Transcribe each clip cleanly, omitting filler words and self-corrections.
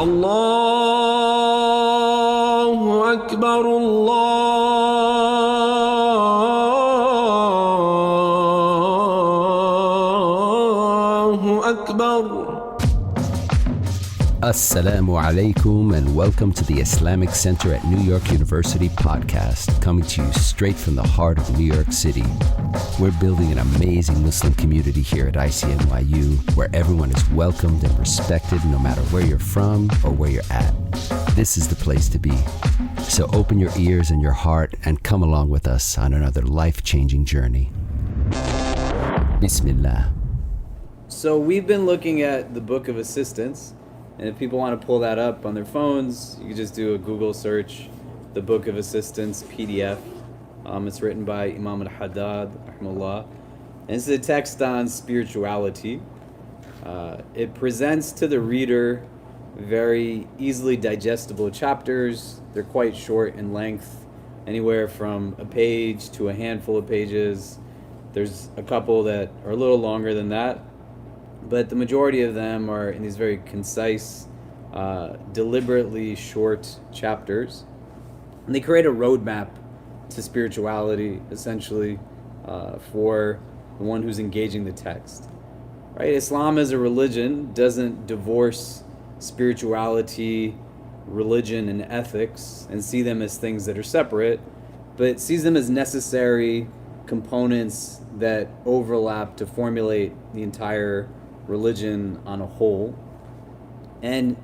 الله أكبر الله أكبر. Assalamu alaikum and welcome to the Islamic Center at New York University podcast, coming to you straight from the heart of New York City. We're building an amazing Muslim community here at ICNYU where everyone is welcomed and respected no matter where you're from or where you're at. This is the place to be. So open your ears and your heart and come along with us on another life-changing journey. Bismillah. So we've been looking at the Book of Assistance. And if people want to pull that up on their phones, you can just do a Google search, the Book of Assistance PDF. It's written by Imam Al-Haddad, rahimahullah. And it's a text on spirituality. It presents to the reader very easily digestible chapters. They're quite short in length, anywhere from a page to a handful of pages. There's a couple that are a little longer than that. But the majority of them are in these very concise, deliberately short chapters. And they create a roadmap to spirituality, essentially, for the one who's engaging the text. Right? Islam as a religion doesn't divorce spirituality, religion, and ethics and see them as things that are separate, but it sees them as necessary components that overlap to formulate the entire religion on a whole. And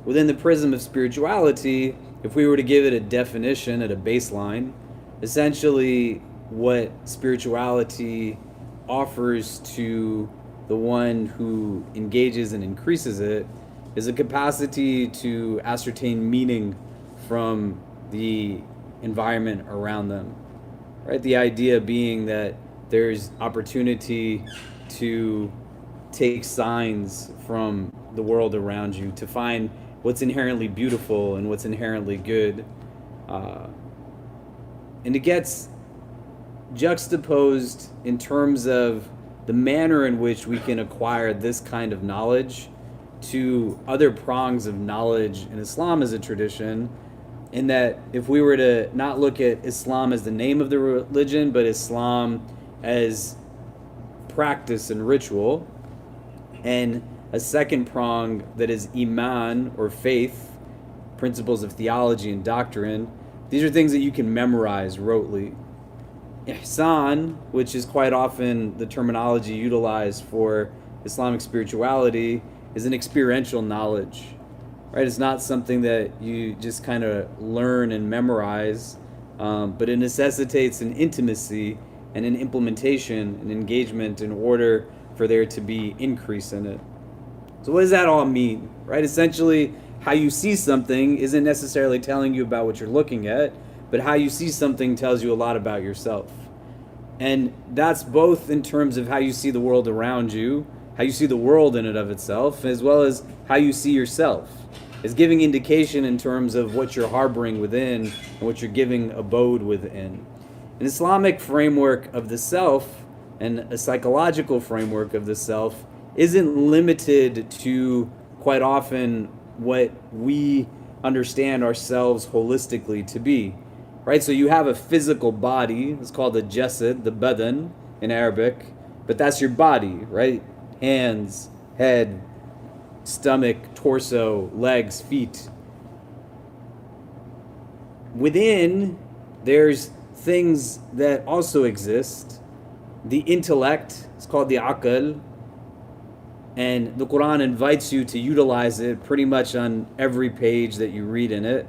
within the prism of spirituality, if we were to give it a definition at a baseline, essentially what spirituality offers to the one who engages and increases it is a capacity to ascertain meaning from the environment around them. Right? The idea being that there's opportunity to take signs from the world around you, to find what's inherently beautiful and what's inherently good. And it gets juxtaposed in terms of the manner in which we can acquire this kind of knowledge to other prongs of knowledge in Islam as a tradition, in that if we were to not look at Islam as the name of the religion, but Islam as practice and ritual, and a second prong that is Iman, or faith, principles of theology and doctrine. These are things that you can memorize rotely. Ihsan, which is quite often the terminology utilized for Islamic spirituality, is an experiential knowledge. Right? It's not something that you just kind of learn and memorize, but it necessitates an intimacy and an implementation and engagement in order for there to be increase in it. So what does that all mean? Right? Essentially, how you see something isn't necessarily telling you about what you're looking at, but how you see something tells you a lot about yourself. And that's both in terms of how you see the world around you, how you see the world in and of itself, as well as how you see yourself. It's giving indication in terms of what you're harboring within and what you're giving abode within. An Islamic framework of the self and a psychological framework of the self isn't limited to quite often what we understand ourselves holistically to be, right? So you have a physical body, it's called the jasad, the badan in Arabic, but that's your body, right? Hands, head, stomach, torso, legs, feet. Within, there's things that also exist. The intellect is called the aql, and the Quran invites you to utilize it pretty much on every page that you read in it.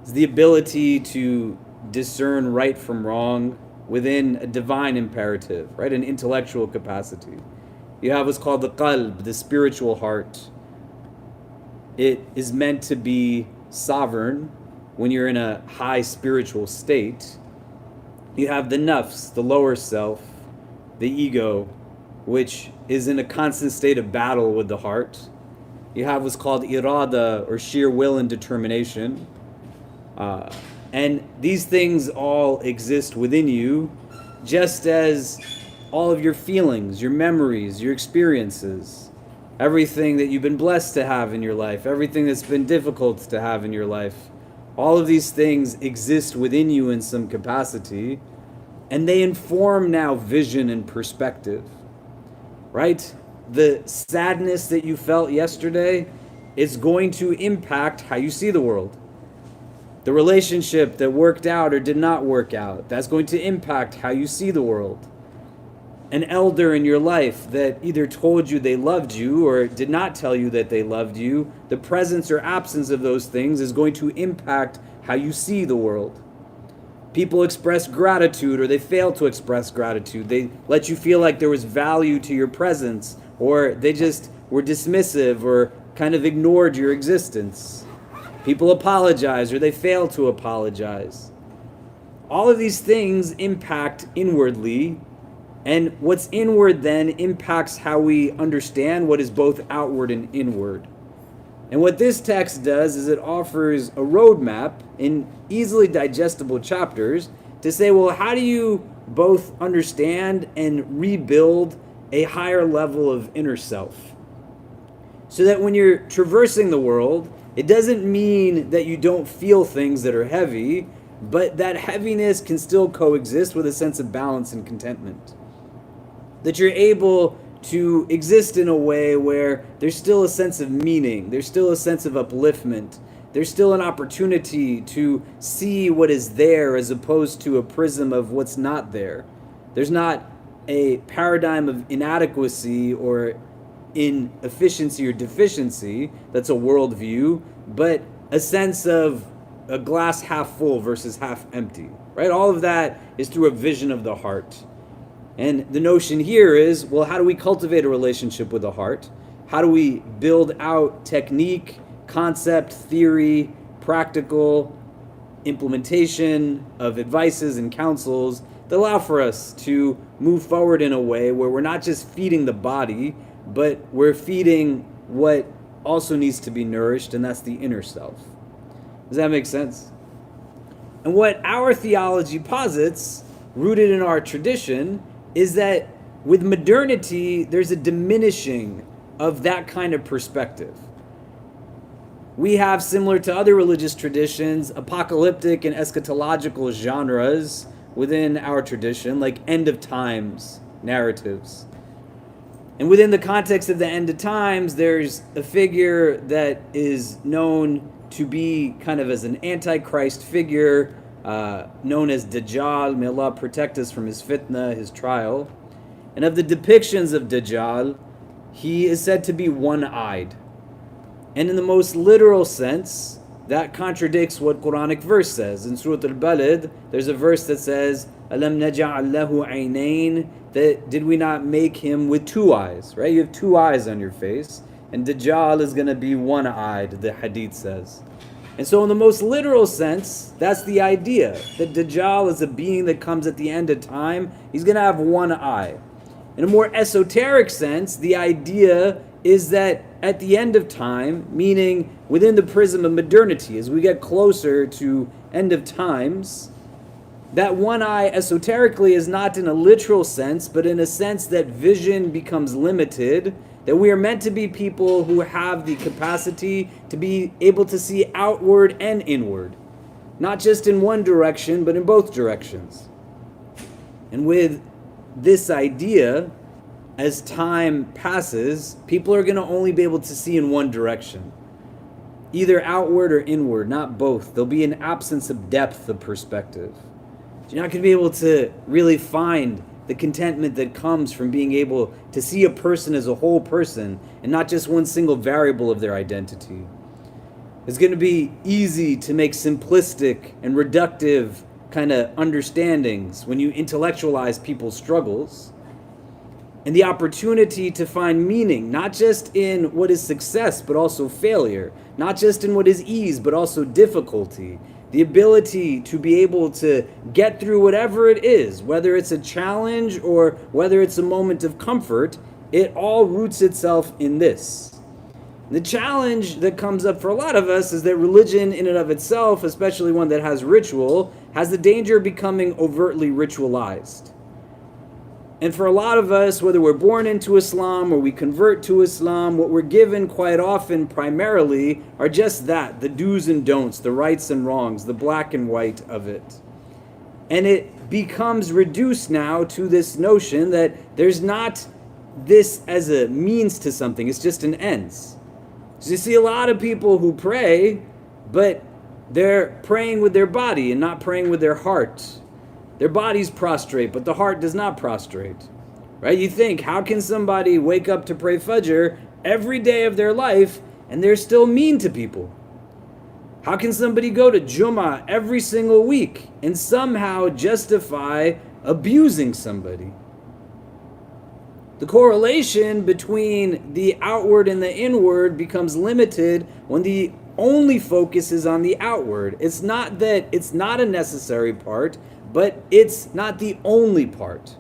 It's the ability to discern right from wrong within a divine imperative, right? An intellectual capacity. You have what's called the qalb, the spiritual heart. It is meant to be sovereign when you're in a high spiritual state. You have the nafs, the lower self, the ego, which is in a constant state of battle with the heart. You have what's called irada, or sheer will and determination. And these things all exist within you, just as all of your feelings, your memories, your experiences. everything that you've been blessed to have in your life, everything that's been difficult to have in your life. All of these things exist within you in some capacity, and they inform now vision and perspective, right? The sadness that you felt yesterday is going to impact how you see the world. The relationship that worked out or did not work out, that's going to impact how you see the world. An elder in your life that either told you they loved you or did not tell you that they loved you, the presence or absence of those things is going to impact how you see the world. People express gratitude or they fail to express gratitude. They let you feel like there was value to your presence, or they just were dismissive or kind of ignored your existence. People apologize or they fail to apologize. All of these things impact inwardly, and what's inward then impacts how we understand what is both outward and inward. And what this text does is it offers a roadmap in easily digestible chapters to say, well, how do you both understand and rebuild a higher level of inner self? So that when you're traversing the world, it doesn't mean that you don't feel things that are heavy, but that heaviness can still coexist with a sense of balance and contentment. That you're able to exist in a way where there's still a sense of meaning, there's still a sense of upliftment, there's still an opportunity to see what is there as opposed to a prism of what's not there. There's not a paradigm of inadequacy or inefficiency or deficiency that's a worldview, but a sense of a glass half full versus half empty, right? All of that is through a vision of the heart. And the notion here is, well, how do we cultivate a relationship with the heart? How do we build out technique, concept, theory, practical implementation of advices and counsels that allow for us to move forward in a way where we're not just feeding the body, but we're feeding what also needs to be nourished, and that's the inner self. Does that make sense? And what our theology posits, rooted in our tradition, is that with modernity, there's a diminishing of that kind of perspective. We have, similar to other religious traditions, apocalyptic and eschatological genres within our tradition, like end of times narratives. And within the context of the end of times, there's a figure that is known to be kind of as an antichrist figure, known as Dajjal. May Allah protect us from his fitna, his trial. And of the depictions of Dajjal, he is said to be one-eyed. And in the most literal sense, that contradicts what Quranic verse says. In Surah Al-Balad, there's a verse that says, Alam naj'al lahu aynayn, that did we not make him with two eyes, right? You have two eyes on your face, and Dajjal is going to be one-eyed, the hadith says. And so in the most literal sense, that's the idea, that Dajjal is a being that comes at the end of time. He's going to have one eye. In a more esoteric sense, the idea is that at the end of time, meaning within the prism of modernity, as we get closer to end of times, that one eye esoterically is not in a literal sense, but in a sense that vision becomes limited, that we are meant to be people who have the capacity to be able to see outward and inward, not just in one direction, but in both directions. And with this idea, as time passes, people are going to only be able to see in one direction, either outward or inward, not both. There'll be an absence of depth of perspective. You're not going to be able to really find the contentment that comes from being able to see a person as a whole person and not just one single variable of their identity. It's going to be easy to make simplistic and reductive kind of understandings when you intellectualize people's struggles. And the opportunity to find meaning, not just in what is success, but also failure. Not just in what is ease, but also difficulty. The ability to be able to get through whatever it is, whether it's a challenge or whether it's a moment of comfort, it all roots itself in this. The challenge that comes up for a lot of us is that religion in and of itself, especially one that has ritual, has the danger of becoming overtly ritualized. And for a lot of us, whether we're born into Islam or we convert to Islam, what we're given quite often primarily are just that, the do's and don'ts, the rights and wrongs, the black and white of it. And it becomes reduced now to this notion that there's not this as a means to something, it's just an ends. So you see a lot of people who pray, but they're praying with their body and not praying with their heart. Their body's prostrate, but the heart does not prostrate. Right? You think, how can somebody wake up to pray Fajr every day of their life and they're still mean to people? How can somebody go to Jummah every single week and somehow justify abusing somebody? The correlation between the outward and the inward becomes limited when the only focus is on the outward. It's not that it's not a necessary part, but it's not the only part.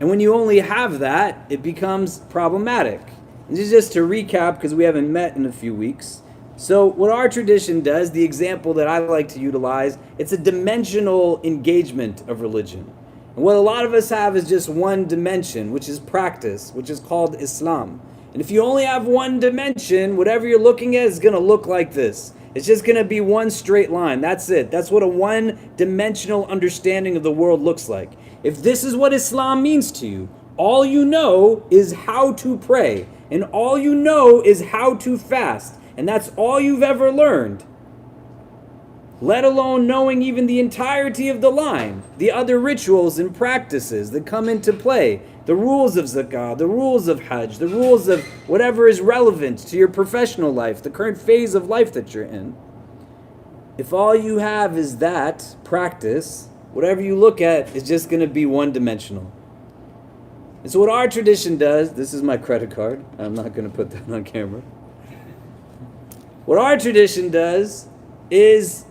And when you only have that, it becomes problematic. And just to recap, because we haven't met in a few weeks. So what our tradition does, the example that I like to utilize, it's a dimensional engagement of religion. And what a lot of us have is just one dimension, which is practice, which is called Islam. And if you only have one dimension, whatever you're looking at is going to look like this. It's just going to be one straight line. That's it. That's what a one-dimensional understanding of the world looks like. If this is what Islam means to you, all you know is how to pray. And all you know is how to fast. And that's all you've ever learned. Let alone knowing even the entirety of the line, the other rituals and practices that come into play, the rules of zakah, the rules of hajj, the rules of whatever is relevant to your professional life, the current phase of life that you're in. If all you have is that practice, whatever you look at is just going to be one-dimensional. And so what our tradition does, this is my credit card, I'm not going to put that on camera. What our tradition does is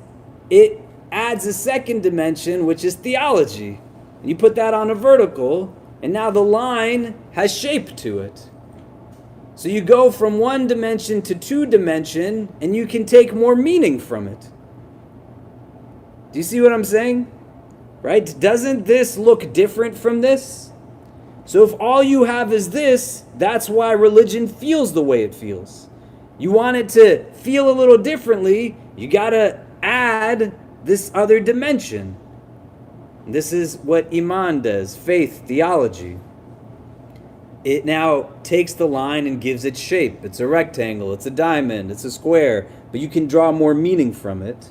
it adds a second dimension, which is theology. And you put that on a vertical, and now the line has shape to it. So you go from one dimension to two dimension, and you can take more meaning from it. Do you see what I'm saying? Right? Doesn't this look different from this? So if all you have is this, that's why religion feels the way it feels. You want it to feel a little differently, you gotta add this other dimension. This is what Iman does, faith, theology. It now takes the line and gives it shape. It's a rectangle, it's a diamond, it's a square, but you can draw more meaning from it.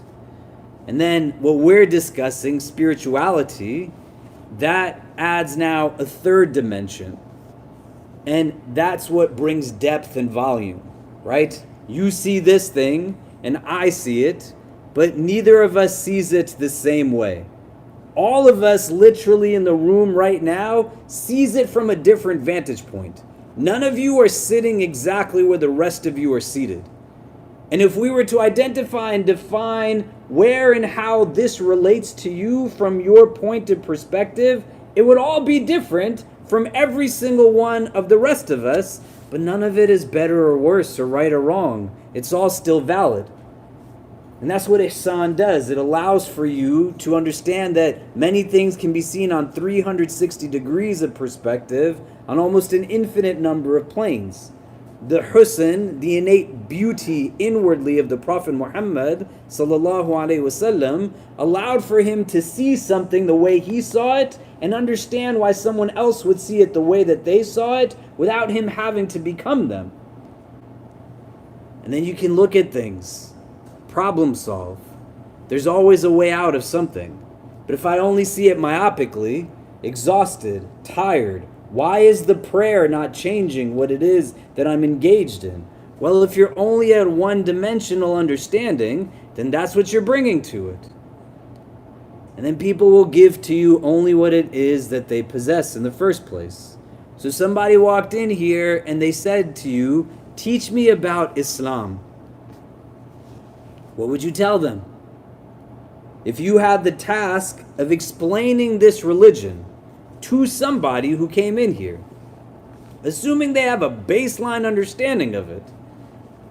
And then what we're discussing, spirituality, that adds now a third dimension. And that's what brings depth and volume, right? You see this thing and I see it, but neither of us sees it the same way. All of us literally in the room right now sees it from a different vantage point. None of you are sitting exactly where the rest of you are seated. And if we were to identify and define where and how this relates to you from your point of perspective, it would all be different from every single one of the rest of us, but none of it is better or worse or right or wrong. It's all still valid. And that's what Ihsan does. It allows for you to understand that many things can be seen on 360 degrees of perspective on almost an infinite number of planes. The husn, the innate beauty inwardly of the Prophet Muhammad sallallahu alaihi wasallam, allowed for him to see something the way he saw it and understand why someone else would see it the way that they saw it without him having to become them. And then you can look at things, problem solve. There's always a way out of something. But if I only see it myopically, exhausted, tired, why is the prayer not changing what it is that I'm engaged in? Well, if you're only at one-dimensional understanding, then that's what you're bringing to it. And then people will give to you only what it is that they possess in the first place. So somebody walked in here and they said to you, teach me about Islam. What would you tell them? If you had the task of explaining this religion to somebody who came in here, assuming they have a baseline understanding of it,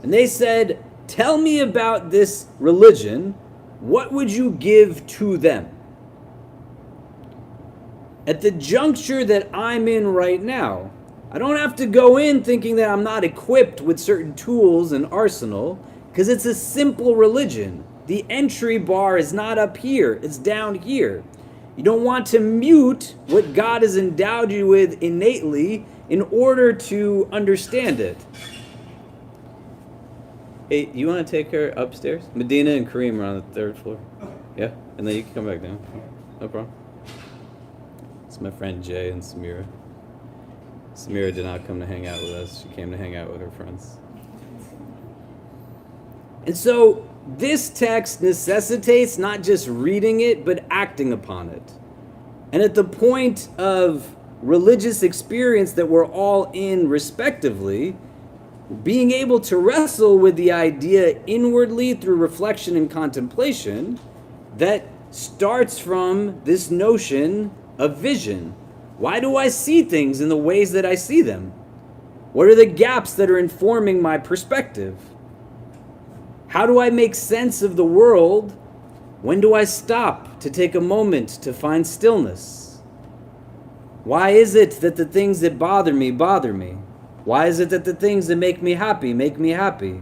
and they said, tell me about this religion, what would you give to them? at the juncture that I'm in right now. I don't have to go in thinking that I'm not equipped with certain tools and arsenal, because it's a simple religion. The entry bar is not up here, it's down here. You don't want to mute what God has endowed you with innately in order to understand it. Hey, you want to take her upstairs? Medina and Kareem are on the 3rd floor. Yeah? And then you can come back down. No problem. It's my friend Jay and Samira. Samira did not come to hang out with us. She came to hang out with her friends. And so this text necessitates not just reading it, but acting upon it. And at the point of religious experience that we're all in respectively, being able to wrestle with the idea inwardly through reflection and contemplation that starts from this notion of vision. Why do I see things in the ways that I see them? What are the gaps that are informing my perspective? How do I make sense of the world? When do I stop to take a moment to find stillness? Why is it that the things that bother me bother me? Why is it that the things that make me happy make me happy?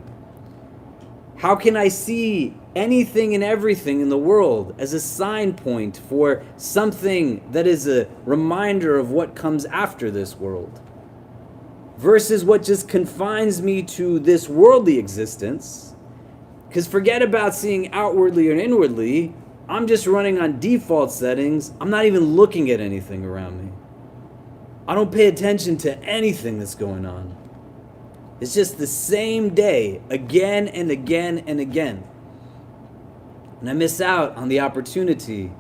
How can I see anything and everything in the world as a sign point for something that is a reminder of what comes after this world? Versus what just confines me to this worldly existence. Because forget about seeing outwardly or inwardly. I'm just running on default settings. I'm not even looking at anything around me. I don't pay attention to anything that's going on. It's just the same day, again and again and again. And I miss out on the opportunity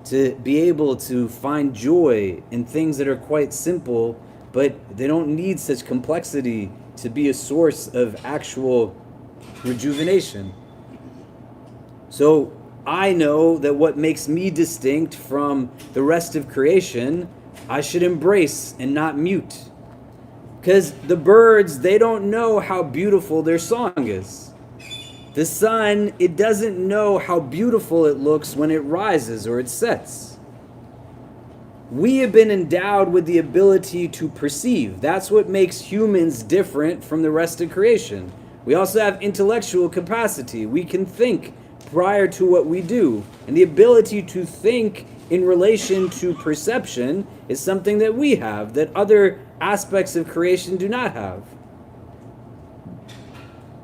to be able to find joy in things that are quite simple, but they don't need such complexity to be a source of actual rejuvenation. So I know that what makes me distinct from the rest of creation, I should embrace and not mute. Because the birds, they don't know how beautiful their song is. The sun, it doesn't know how beautiful it looks when it rises or it sets. We have been endowed with the ability to perceive. That's what makes humans different from the rest of creation. We also have intellectual capacity. We can think prior to what we do. And the ability to think in relation to perception is something that we have, that other aspects of creation do not have.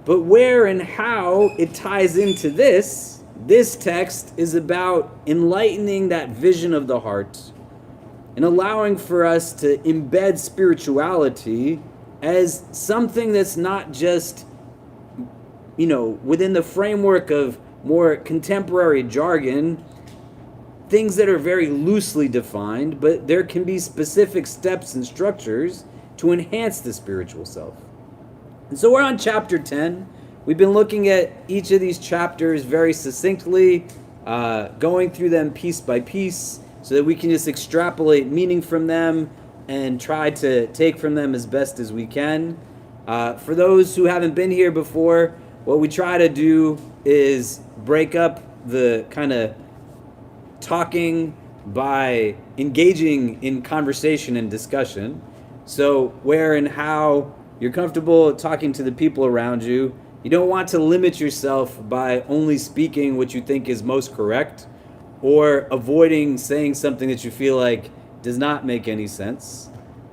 But where and how it ties into this text is about enlightening that vision of the heart and allowing for us to embed spirituality as something that's not just, within the framework of more contemporary jargon, things that are very loosely defined, but there can be specific steps and structures to enhance the spiritual self. And so we're on chapter 10. We've been looking at each of these chapters very succinctly, going through them piece by piece so that we can just extrapolate meaning from them and try to take from them as best as we can. For those who haven't been here before, what we try to do is break up the kind of talking by engaging in conversation and discussion. So where and how you're comfortable talking to the people around you. You don't want to limit yourself by only speaking what you think is most correct or avoiding saying something that you feel like does not make any sense.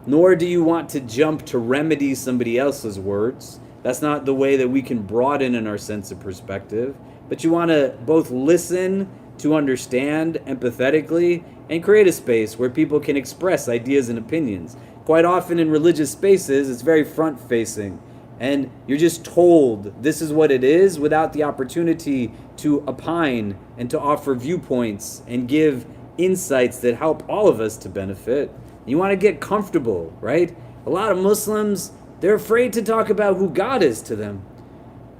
Nor do you want to jump to remedy somebody else's words. That's not the way that we can broaden in our sense of perspective. But you want to both listen to understand empathetically and create a space where people can express ideas and opinions. Quite often in religious spaces, it's very front-facing, and you're just told this is what it is without the opportunity to opine and to offer viewpoints and give insights that help all of us to benefit. You want to get comfortable, right? A lot of Muslims, they're afraid to talk about who God is to them.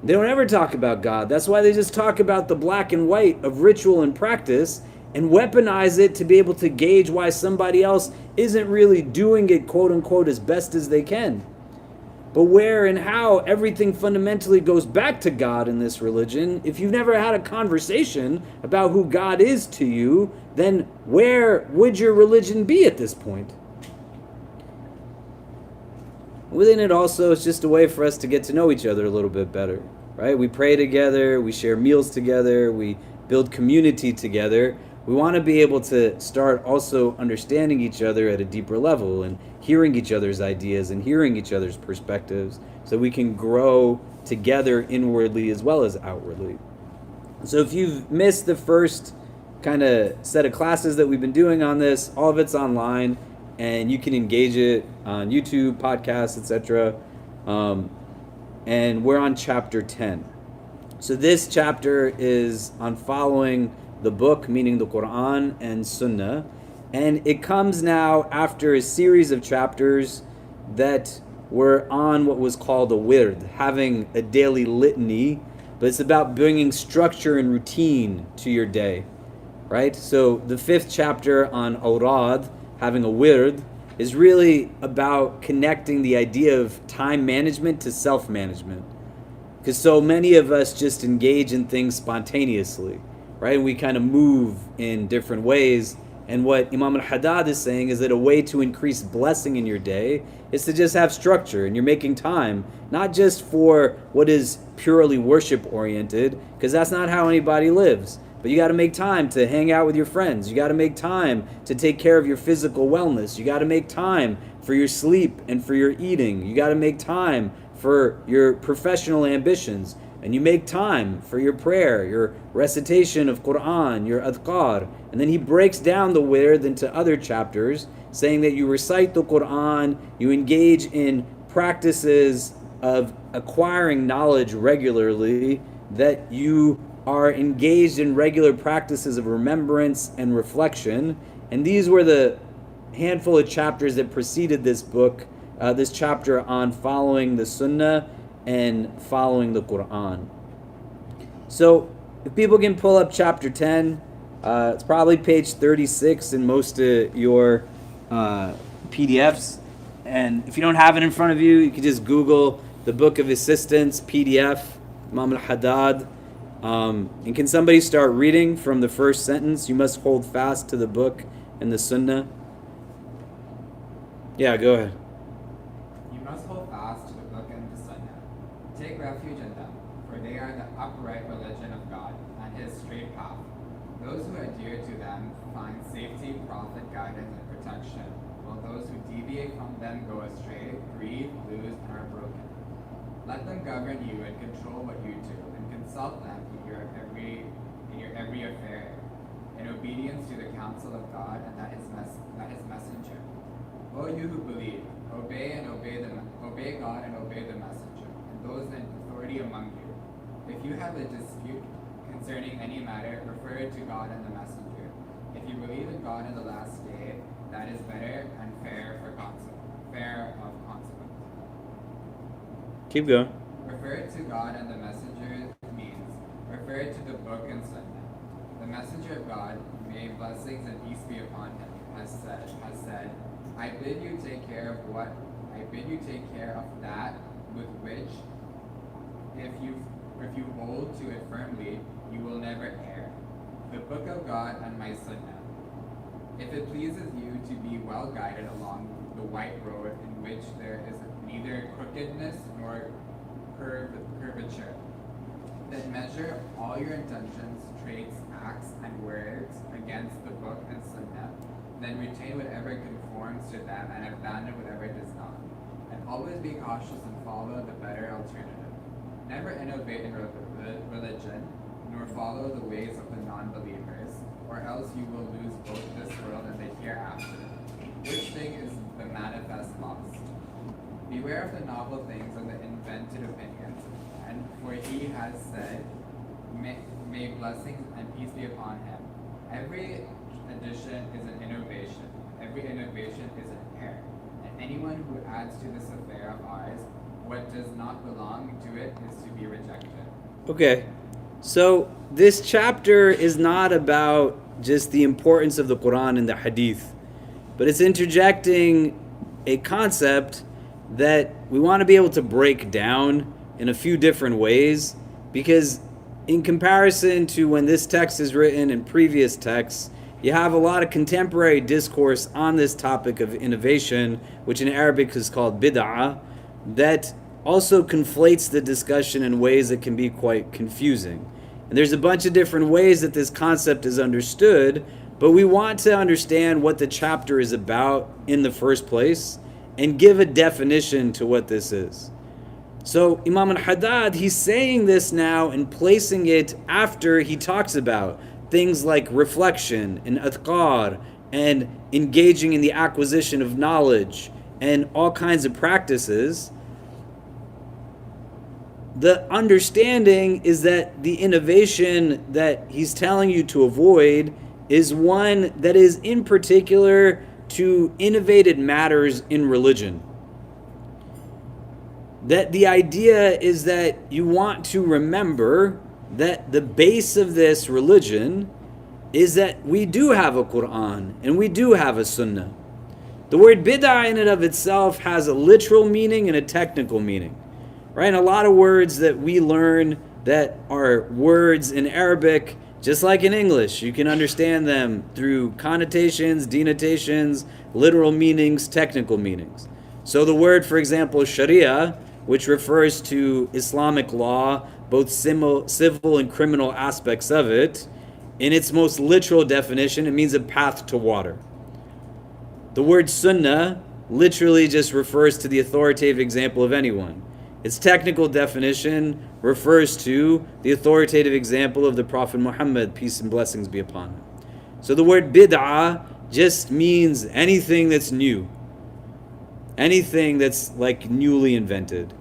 They don't ever talk about God. That's why they just talk about the black and white of ritual and practice and weaponize it to be able to gauge why somebody else isn't really doing it, quote unquote, as best as they can. But where and how everything fundamentally goes back to God in this religion, if you've never had a conversation about who God is to you, then where would your religion be at this point? Within it also, it's just a way for us to get to know each other a little bit better, right? We pray together, we share meals together, we build community together. We want to be able to start also understanding each other at a deeper level and hearing each other's ideas and hearing each other's perspectives so we can grow together inwardly as well as outwardly. So if you've missed the first kind of set of classes that we've been doing on this, all of it's online and you can engage it on YouTube, podcasts, etc. And we're on chapter 10. So this chapter is on following the book, meaning the Quran and Sunnah, and it comes now after a series of chapters that were on what was called a wird, having a daily litany, but it's about bringing structure and routine to your day, right? So the 5th chapter on awrad, having a wird, is really about connecting the idea of time management to self-management, because so many of us just engage in things spontaneously, right? We kind of move in different ways. And what Imam al-Haddad is saying is that a way to increase blessing in your day is to just have structure, and you're making time, not just for what is purely worship oriented, because that's not how anybody lives. But you got to make time to hang out with your friends. You got to make time to take care of your physical wellness. You got to make time for your sleep and for your eating. You got to make time for your professional ambitions. And you make time for your prayer, your recitation of Quran, your adhkar. And then he breaks down the wird into other chapters, saying that you recite the Quran, you engage in practices of acquiring knowledge regularly, that you are engaged in regular practices of remembrance and reflection. And these were the handful of chapters that preceded this book, this chapter on following the Sunnah and following the Quran. So if people can pull up chapter 10, it's probably page 36 in most of your PDFs. And if you don't have it in front of you, you can just Google the Book of Assistance PDF, Imam al-Haddad. And can somebody start reading from the first sentence? You must hold fast to the book and the Sunnah. Yeah, go ahead. You must hold fast to the book and the Sunnah. Take refuge in them, for they are the upright religion of God and his straight path. Those who adhere to them find safety, profit, guidance, and protection, while those who deviate from them go astray, grieve, lose, and are broken. Let them govern you and control what you do, and consult them in your every affair, in obedience to the counsel of God and that his messenger. O you who believe, obey God and obey the messenger, and those in authority among you. If you have a dispute concerning any matter, refer it to God and the messenger. If you believe in God in the last day, that is better and fair of consequence. Keep going. Refer it to God and the messenger means refer it to the book and Sunnah. The messenger of God, may blessings and peace be upon him, has said, I bid you take care of that with which, if you hold to it firmly, you will never err. The book of God and my Sunnah. If it pleases you to be well guided along the white road in which there is neither crookedness nor curvature, then measure all your intentions, traits, acts, and words against the book and Sunnah. Then retain whatever conforms to them and abandon whatever does not. And always be cautious and follow the better alternative. Never innovate in religion, nor follow the ways of the non-believers, or else you will lose both this world and the hereafter. Which thing is the manifest loss? Beware of the novel things and the invented opinions, and for he has said, may blessings and peace be upon him. Every addition is an innovation. Every innovation is an error. And anyone who adds to this affair of ours what does not belong to it is to be rejected. Okay, so this chapter is not about just the importance of the Quran and the Hadith, but it's interjecting a concept that we want to be able to break down in a few different ways, because in comparison to when this text is written and previous texts, you have a lot of contemporary discourse on this topic of innovation, which in Arabic is called bid'ah, that also conflates the discussion in ways that can be quite confusing. And there's a bunch of different ways that this concept is understood, but we want to understand what the chapter is about in the first place and give a definition to what this is. So Imam al-Haddad, he's saying this now and placing it after he talks about things like reflection and adhkar and engaging in the acquisition of knowledge and all kinds of practices. The understanding is that the innovation that he's telling you to avoid is one that is in particular to innovated matters in religion. That the idea is that you want to remember that the base of this religion is that we do have a Quran and we do have a Sunnah. The word bid'ah in and of itself has a literal meaning and a technical meaning. Right? And a lot of words that we learn that are words in Arabic, just like in English, you can understand them through connotations, denotations, literal meanings, technical meanings. So the word, for example, Sharia, which refers to Islamic law, both civil and criminal aspects of it, in its most literal definition, it means a path to water. The word Sunnah literally just refers to the authoritative example of anyone. Its technical definition refers to the authoritative example of the Prophet Muhammad, peace and blessings be upon him. So the word bid'ah just means anything that's new, anything that's like newly invented.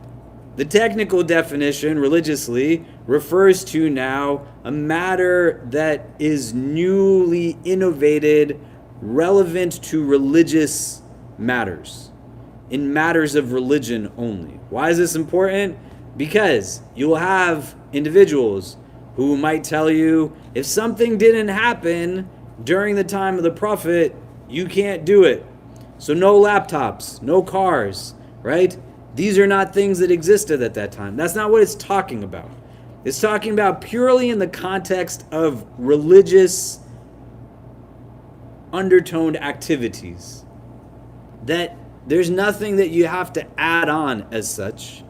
The technical definition religiously refers to now a matter that is newly innovated, relevant to religious matters, in matters of religion only. Why is this important? Because you will have individuals who might tell you, if something didn't happen during the time of the Prophet, you can't do it. So no laptops, no cars, right? These are not things that existed at that time. That's not what it's talking about. It's talking about purely in the context of religious undertoned activities. That there's nothing that you have to add on as such,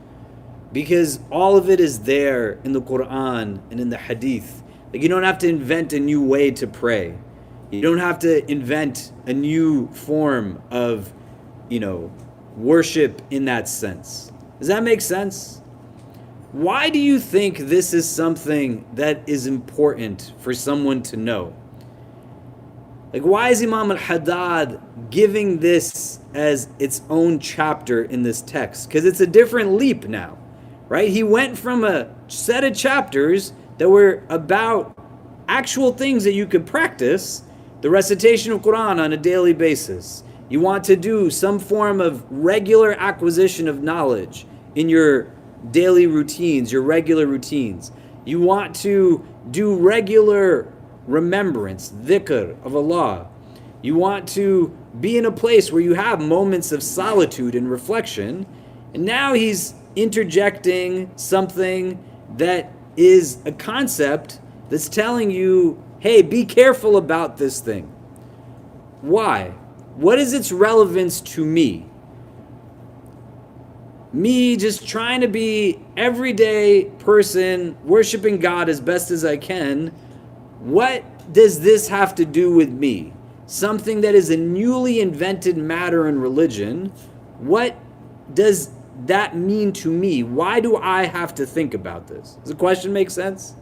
because all of it is there in the Quran and in the Hadith. Like, you don't have to invent a new way to pray. You don't have to invent a new form of, worship in that sense. Does that make sense? Why do you think this is something that is important for someone to know? Like, why is Imam al-Haddad giving this as its own chapter in this text? Because it's a different leap now, right? He went from a set of chapters that were about actual things that you could practice, the recitation of Quran on a daily basis. You want to do some form of regular acquisition of knowledge in your daily routines, your regular routines. You want to do regular remembrance, dhikr of Allah. You want to be in a place where you have moments of solitude and reflection. And now he's interjecting something that is a concept that's telling you, hey, be careful about this thing. Why? What is its relevance to me? Me just trying to be everyday person, worshiping God as best as I can. What does this have to do with me? Something that is a newly invented matter in religion. What does that mean to me? Why do I have to think about this? Does the question make sense?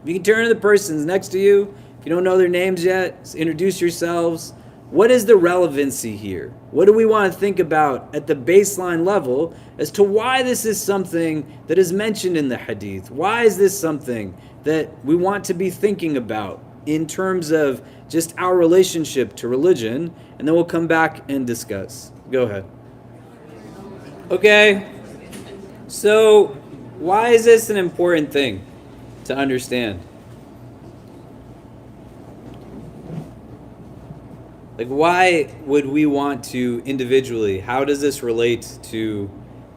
If you can turn to the persons next to you, if you don't know their names yet, introduce yourselves. What is the relevancy here? What do we want to think about at the baseline level as to why this is something that is mentioned in the hadith? Why is this something that we want to be thinking about in terms of just our relationship to religion? And then we'll come back and discuss. Go ahead. Okay. So why is this an important thing to understand? Like, why would we want to individually? How does this relate to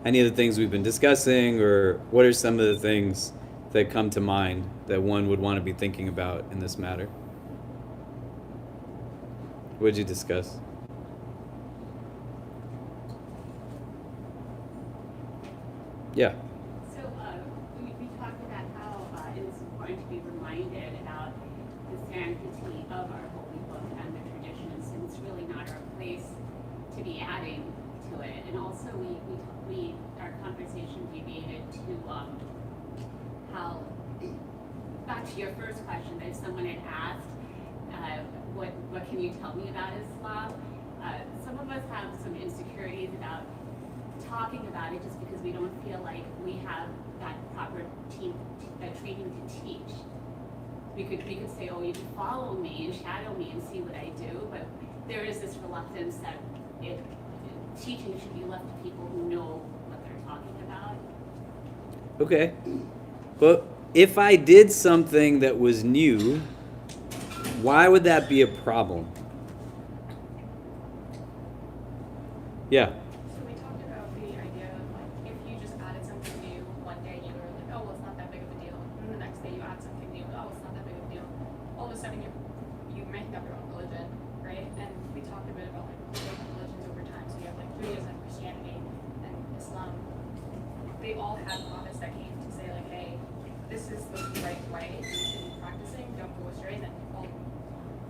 any of the things we've been discussing, or what are some of the things that come to mind that one would want to be thinking about in this matter? What did you discuss? Yeah. So we talked about how it's important to be reminded about the sanctity of our holy book and the traditions, and it's really not our place to be adding to it. And also, our conversation deviated to how, back to your first question, that if someone had asked, what can you tell me about Islam? Some of us have some insecurities about talking about it just because we don't feel like we have that proper training to teach. We could say, oh, you can follow me and shadow me and see what I do, but there is this reluctance that teaching should be left to people who know what they're talking about. Okay. But if I did something that was new, why would that be a problem? Yeah. So we talked about the idea of like if you just added something new one day, you were like, oh, well, it's not that big of a deal. And the next day you add something new, oh, it's not that big of a deal. All of a sudden you make up your own religion, right? And we talked a bit about like different religions over time. So you have like Judaism, Christianity, and Islam. They all had prophets that came to say like, hey, this is the right way to be practicing. Don't go astray. Then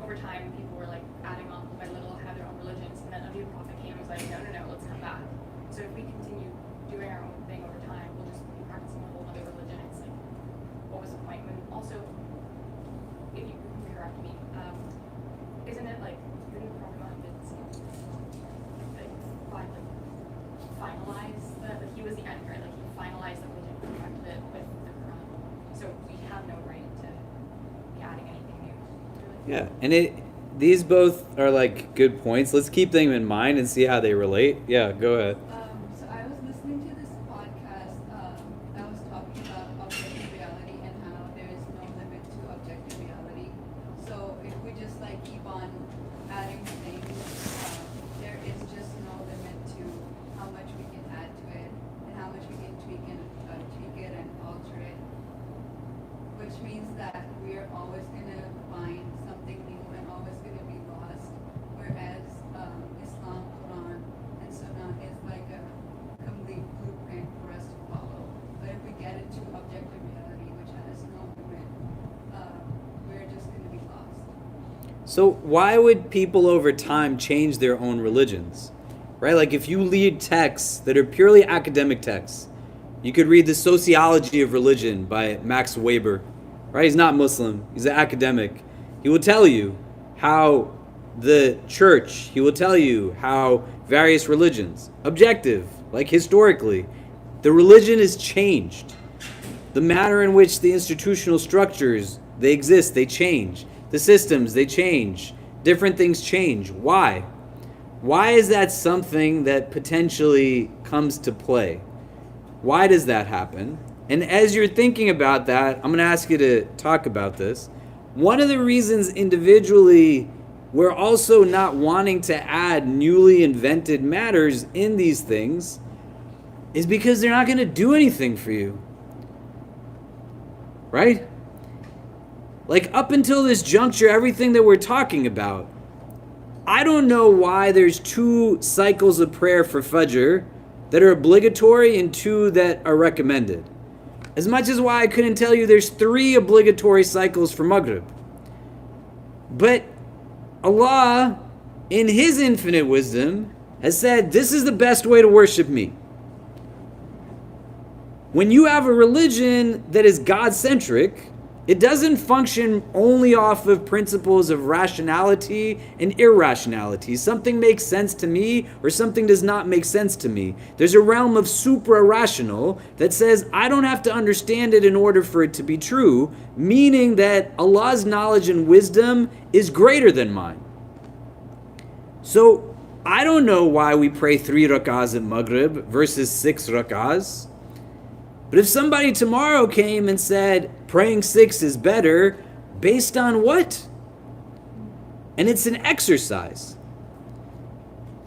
over time, people were like adding on by little, have their own religions, and then a new prophet came and was like, no, let's come back. So if we continue doing our own thing over time, we'll just be practicing a whole other religion. It's like, what was the point? When also, if you can correct me, isn't it like didn't the Prophet Muhammad finalize he was the end, right? Like he finalized the religion, perfected it with the Quran. So we have no right to be adding anything new. Yeah, and these both are like good points. Let's keep them in mind and see how they relate. Yeah, go ahead. So I was listening to this podcast that was talking about objective reality and how there is no limit to objective reality. So if we just like keep on adding things, there is just no limit to how much we can add to it and how much we can tweak it and alter it, which means that we are always going to find something new and always going to be lost, whereas Islam, Quran, and Sunnah is like a complete blueprint for us to follow. But if we get into objective reality, which has no limit, we're just going to be lost. So why would people over time change their own religions? Right? Like if you read texts that are purely academic texts, you could read The Sociology of Religion by Max Weber. Right? He's not Muslim. He's an academic. He will tell you how the church, he will tell you how various religions, objective, like historically, the religion is changed. The manner in which the institutional structures, they exist, they change. The systems, they change. Different things change. Why? Why is that something that potentially comes to play? Why does that happen? And as you're thinking about that, I'm going to ask you to talk about this. One of the reasons individually we're also not wanting to add newly invented matters in these things is because they're not going to do anything for you. Right? Like up until this juncture, everything that we're talking about, I don't know why there's 2 cycles of prayer for Fajr that are obligatory and 2 that are recommended. As much as why I couldn't tell you there's 3 obligatory cycles for Maghrib. But Allah, in His infinite wisdom, has said, this is the best way to worship me. When you have a religion that is God-centric, it doesn't function only off of principles of rationality and irrationality. Something makes sense to me or something does not make sense to me. There's a realm of supra-rational that says I don't have to understand it in order for it to be true, meaning that Allah's knowledge and wisdom is greater than mine. So I don't know why we pray 3 rak'ahs at Maghrib versus 6 rak'ahs. But if somebody tomorrow came and said, praying 6 is better, based on what? And it's an exercise.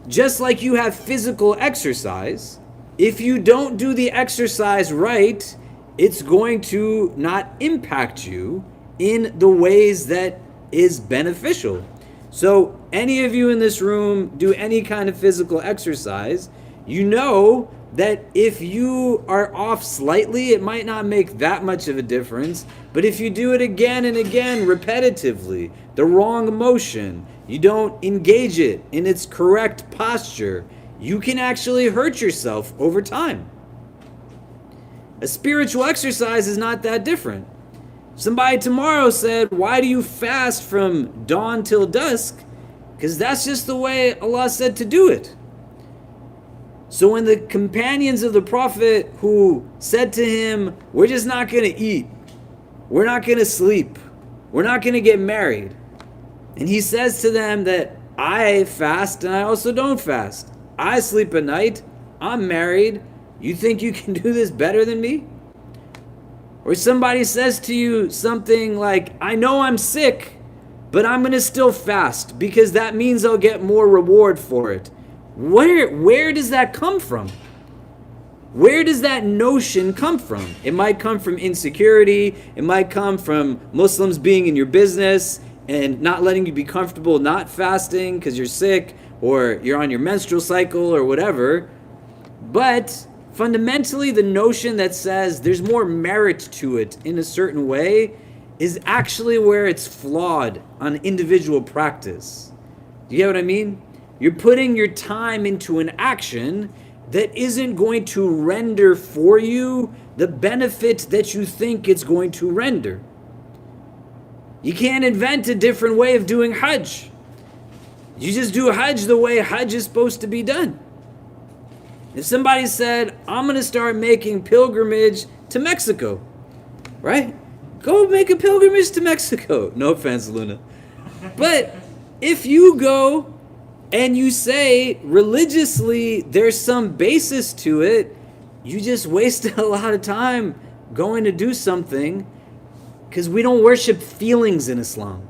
just like you have physical exercise, if you don't do the exercise right, it's going to not impact you in the ways that is beneficial. So any of you in this room do any kind of physical exercise, you know that if you are off slightly, it might not make that much of a difference. But if you do it again and again repetitively, the wrong motion, you don't engage it in its correct posture, you can actually hurt yourself over time. A spiritual exercise is not that different. Somebody tomorrow said, why do you fast from dawn till dusk? Because that's just the way Allah said to do it. So when the companions of the Prophet who said to him, we're just not going to eat, we're not going to sleep, we're not going to get married, and he says to them that I fast and I also don't fast, I sleep at night, I'm married, you think you can do this better than me? Or somebody says to you something like, I know I'm sick, but I'm going to still fast because that means I'll get more reward for it. Where does that come from? Where does that notion come from? It might come from insecurity. It might come from Muslims being in your business and not letting you be comfortable not fasting because you're sick or you're on your menstrual cycle or whatever. But fundamentally, the notion that says there's more merit to it in a certain way is actually where it's flawed on individual practice. Do you get what I mean? You're putting your time into an action that isn't going to render for you the benefit that you think it's going to render. You can't invent a different way of doing Hajj. You just do Hajj the way Hajj is supposed to be done. If somebody said, I'm going to start making pilgrimage to Mexico, right? Go make a pilgrimage to Mexico. No offense, Luna. But if you go and you say religiously there's some basis to it, you just wasted a lot of time going to do something because we don't worship feelings in Islam.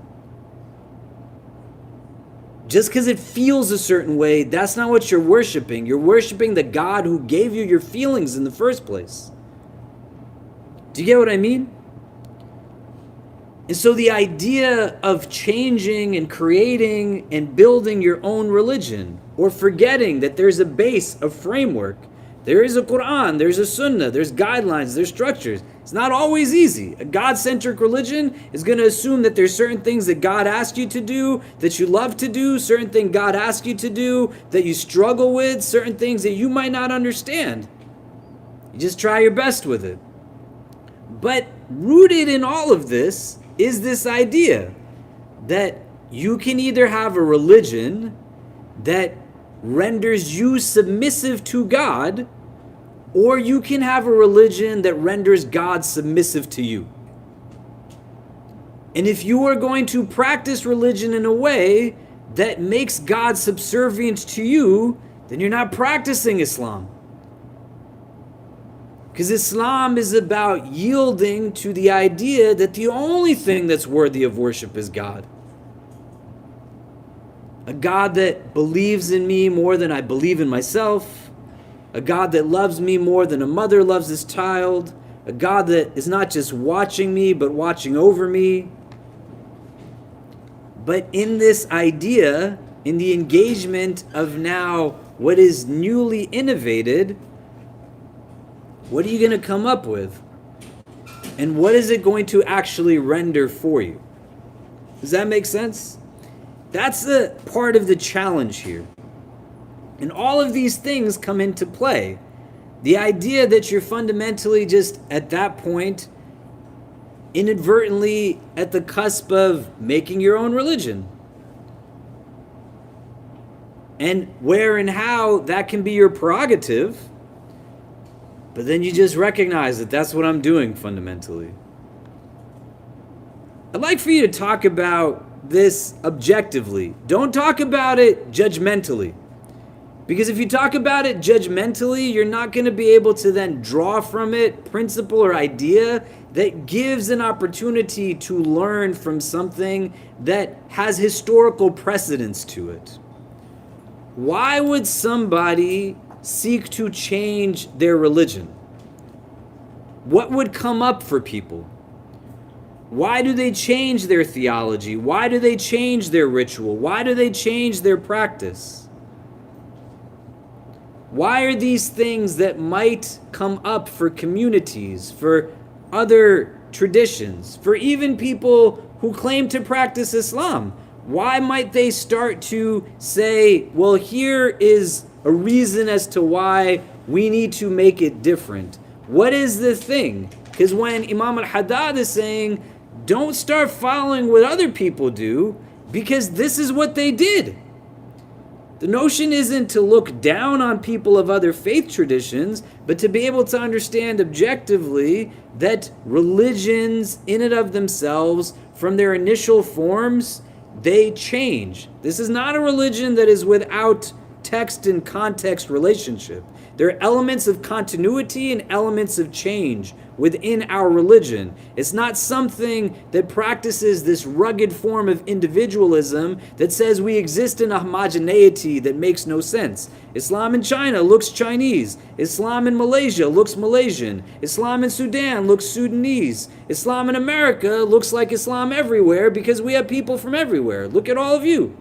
Just because it feels a certain way, that's not what you're worshiping. You're worshiping the God who gave you your feelings in the first place. Do you get what I mean? And so the idea of changing and creating and building your own religion, or forgetting that there's a base, a framework, there is a Quran, there's a Sunnah, there's guidelines, there's structures. It's not always easy. A God-centric religion is going to assume that there's certain things that God asked you to do, that you love to do, certain things God asked you to do, that you struggle with, certain things that you might not understand. You just try your best with it. But rooted in all of this is this idea that you can either have a religion that renders you submissive to God, or you can have a religion that renders God submissive to you. And if you are going to practice religion in a way that makes God subservient to you, then you're not practicing Islam. Because Islam is about yielding to the idea that the only thing that's worthy of worship is God. A God that believes in me more than I believe in myself. A God that loves me more than a mother loves his child. A God that is not just watching me, but watching over me. But in this idea, in the engagement of now what is newly innovated, what are you going to come up with? And what is it going to actually render for you? Does that make sense? That's the part of the challenge here. And all of these things come into play. The idea that you're fundamentally just at that point inadvertently at the cusp of making your own religion. And where and how that can be your prerogative. But then you just recognize that that's what I'm doing fundamentally. I'd like for you to talk about this objectively. Don't talk about it judgmentally. Because if you talk about it judgmentally, you're not going to be able to then draw from it principle or idea that gives an opportunity to learn from something that has historical precedence to it. Why would somebody seek to change their religion? What would come up for people? Why do they change their theology? Why do they change their ritual? Why do they change their practice? Why are these things that might come up for communities, for other traditions, for even people who claim to practice Islam? Why might they start to say, well, here is a reason as to why we need to make it different? What is the thing? Because when Imam al-Haddad is saying, don't start following what other people do, because this is what they did. The notion isn't to look down on people of other faith traditions, but to be able to understand objectively that religions in and of themselves, from their initial forms, they change. This is not a religion that is without text and context relationship. There are elements of continuity and elements of change within our religion. It's not something that practices this rugged form of individualism that says we exist in a homogeneity that makes no sense. Islam in China looks Chinese. Islam in Malaysia looks Malaysian. Islam in Sudan looks Sudanese. Islam in America looks like Islam everywhere because we have people from everywhere. Look at all of you.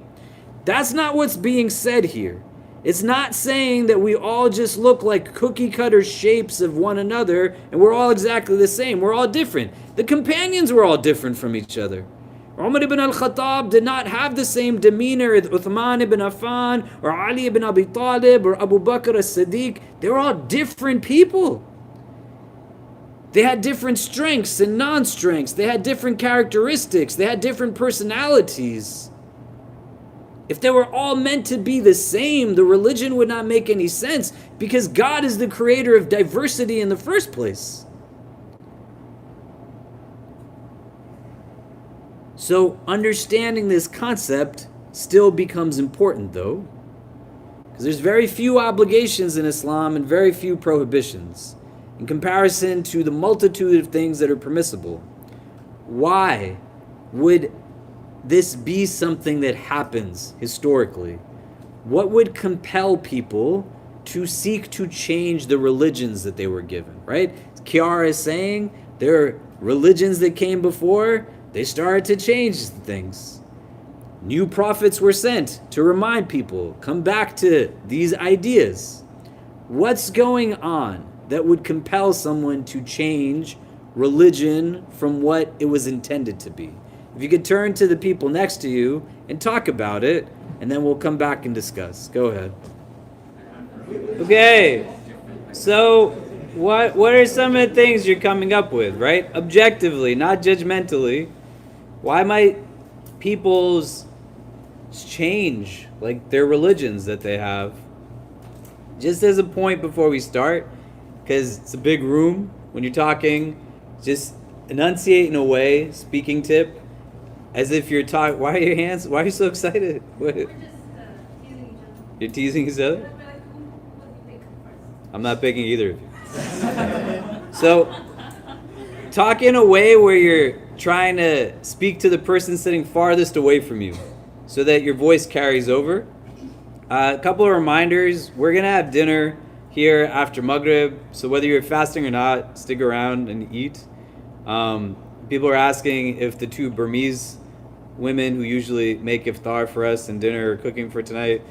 That's not what's being said here. It's not saying that we all just look like cookie cutter shapes of one another and we're all exactly the same. We're all different. The companions were all different from each other. Umar ibn al-Khattab did not have the same demeanor as Uthman ibn Affan or Ali ibn Abi Talib or Abu Bakr as-Siddiq. They were all different people. They had different strengths and non-strengths. They had different characteristics. They had different personalities. If they were all meant to be the same, the religion would not make any sense because God is the creator of diversity in the first place. So understanding this concept still becomes important though, because there's very few obligations in Islam and very few prohibitions in comparison to the multitude of things that are permissible. Why would this be something that happens historically? What would compel people to seek to change the religions that they were given, right? Kiara is saying there are religions that came before, they started to change things. New prophets were sent to remind people, come back to these ideas. What's going on that would compel someone to change religion from what it was intended to be? If you could turn to the people next to you and talk about it, and then we'll come back and discuss. Go ahead. Okay, so what are some of the things you're coming up with, right? Objectively, not judgmentally. Why might people's change, like their religions that they have? Just as a point before we start, because it's a big room, when you're talking, just enunciate in a way, speaking tip, as if you're talking. Why are your hands? Why are you so excited? What? We're just teasing each other. You're teasing each other? We're like, who do you pick first? I'm not picking either of you. So, talk in a way where you're trying to speak to the person sitting farthest away from you so that your voice carries over. A couple of reminders. We're going to have dinner here after Maghrib, so whether you're fasting or not, stick around and eat. People are asking if the two Burmese women who usually make iftar for us and dinner are cooking for tonight.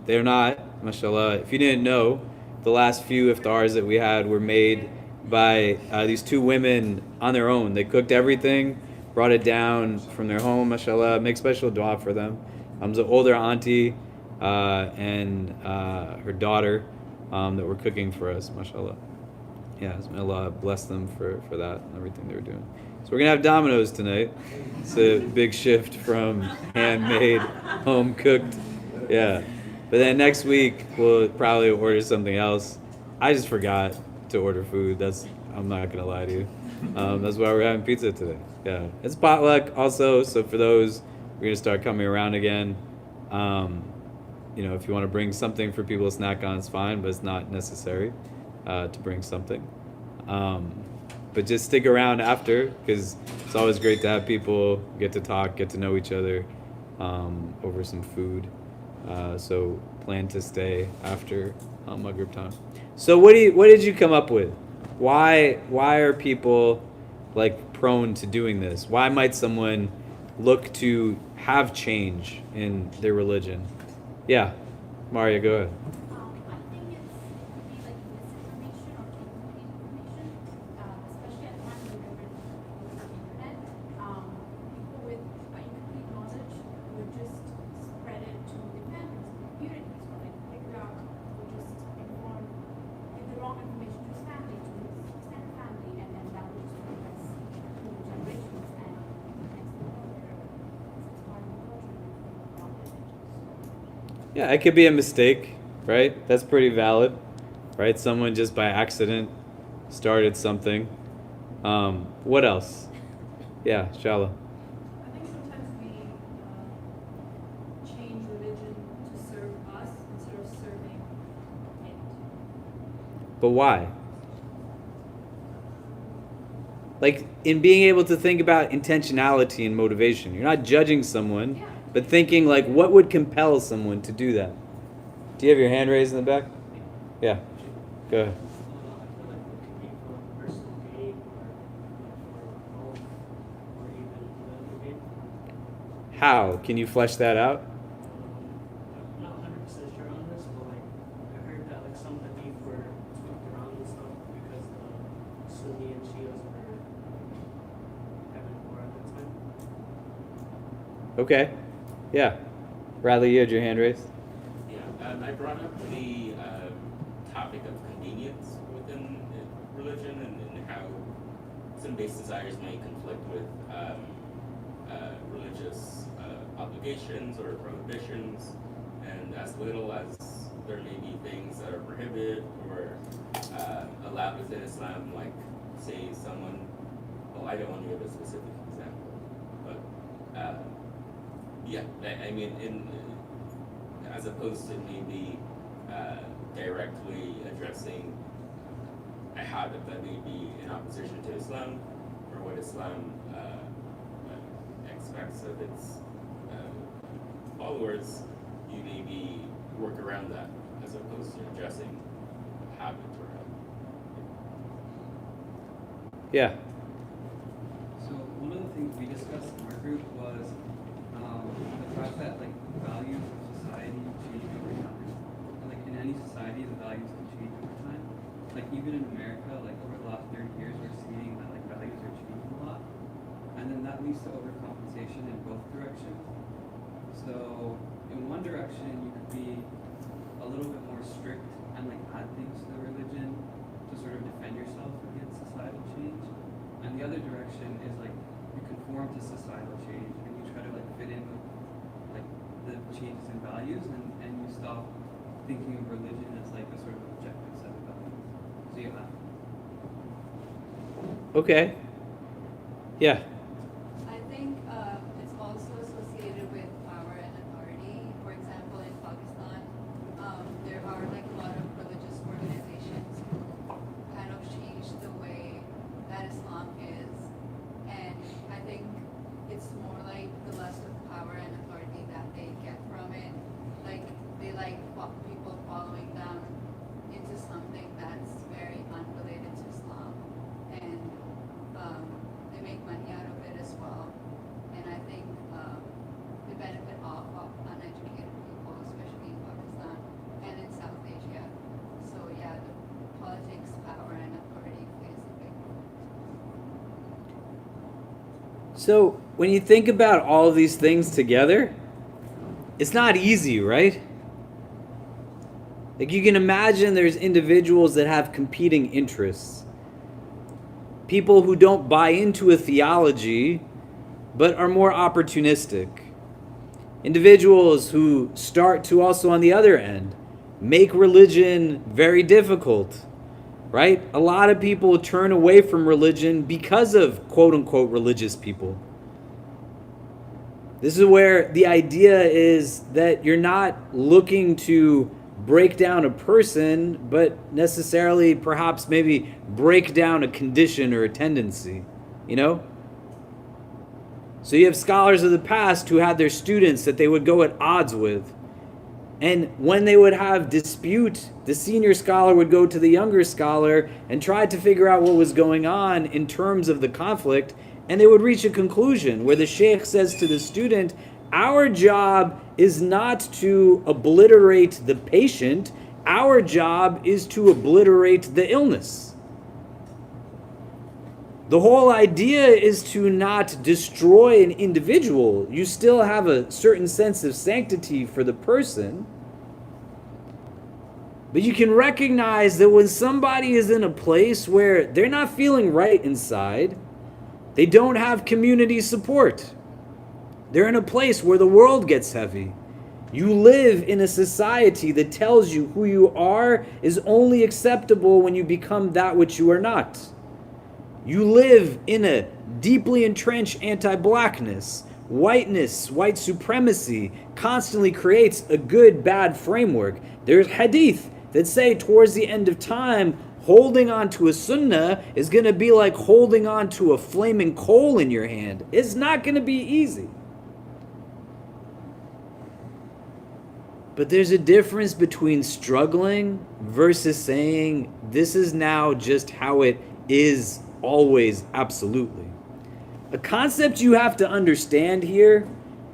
They're not, mashallah. If you didn't know, the last few iftars that we had were made by these two women on their own. They cooked everything, brought it down from their home, mashallah. Make special dua for them. The older auntie and her daughter that were cooking for us, mashallah. Yeah, may Allah bless them for that and everything they were doing. So we're going to have Domino's tonight. It's a big shift from handmade, home-cooked. Yeah. But then next week, we'll probably order something else. I just forgot to order food. I'm not going to lie to you. That's why we're having pizza today. Yeah. It's potluck also, so for those, we're going to start coming around again. If you want to bring something for people to snack on, it's fine, but it's not necessary to bring something. But just stick around after, because it's always great to have people get to talk, get to know each other over some food. So plan to stay after Maghrib time. So what did you come up with? Why are people like prone to doing this? Why might someone look to have change in their religion? Yeah, Maria, go ahead. I think it could be like misinformation or incomplete information, especially at times when we're with the internet. People with incomplete knowledge would just spread it to the families, communities, or like figure out, or just inform, give the wrong information to his family, to his extended family, and then that would just progress through generations and next thing you know, it's part of the culture and it's wrong messages. Yeah, it could be a mistake, right? That's pretty valid, right? Someone just by accident started something. What else? Yeah, Shala. I think sometimes we change religion to serve us instead of serving it. But why? Like in being able to think about intentionality and motivation. You're not judging someone, but thinking like what would compel someone to do that. Do you have your hand raised in the back? Yeah. Go ahead. How? Can you flesh that out? I'm not 100% sure on this, but like I heard that like some Hadith were tweaked around and stuff because the Sunni and Shias were having war at that time. Okay. Yeah. Radley, you had your hand raised. Yeah, I brought up the topic of convenience within religion and how some base desires may conflict with religious obligations or prohibitions, and as little as there may be things that are prohibited or allowed within Islam, like say someone, well, I don't want to give a specific example, but yeah, I mean, as opposed to maybe directly addressing a habit that may be in opposition to Islam or what Islam expects of its followers, you maybe work around that as opposed to addressing a habit or Yeah. So one of the things we discussed in our group was the fact that like values of society change over time. And, like in any society, the values can change over time. Like even in America, like over the last 30 years, we're seeing that like values are changing a lot, and then that leads to overcompensation in both directions. So in one direction, you could be a little bit more strict and like add things to the religion to sort of defend yourself against societal change. And the other direction is like you conform to societal change and you try to like fit in with like the changes in values, and you stop thinking of religion as like a sort of objective set of values. So you have. Okay. Yeah. I think it's also associated with power and authority. For example, in Pakistan, there are like a lot of religious organizations who kind of change the way that Islam is, and I think it's more like the less of power and authority that they get from it. Like they like people following them into something that's very unrelated to Islam, and they make money out of it as well. And I think they benefit off of uneducated people, especially in Pakistan and in South Asia. So yeah, the politics, power, and authority plays a big role. So when you think about all of these things together, it's not easy, right? Like you can imagine there's individuals that have competing interests. People who don't buy into a theology, but are more opportunistic. Individuals who start to also, on the other end, make religion very difficult, right? A lot of people turn away from religion because of quote-unquote religious people. This is where the idea is that you're not looking to break down a person, but necessarily perhaps maybe break down a condition or a tendency, you know? So you have scholars of the past who had their students that they would go at odds with. And when they would have dispute, the senior scholar would go to the younger scholar and try to figure out what was going on in terms of the conflict, and they would reach a conclusion where the sheikh says to the student, our job is not to obliterate the patient, our job is to obliterate the illness. The whole idea is to not destroy an individual. You still have a certain sense of sanctity for the person. But you can recognize that when somebody is in a place where they're not feeling right inside, they don't have community support. They're in a place where the world gets heavy. You live in a society that tells you who you are is only acceptable when you become that which you are not. You live in a deeply entrenched anti-blackness. Whiteness, white supremacy constantly creates a good-bad framework. There's hadith that say towards the end of time, holding on to a sunnah is going to be like holding on to a flaming coal in your hand. It's not going to be easy. But there's a difference between struggling versus saying this is now just how it is always, absolutely. A concept you have to understand here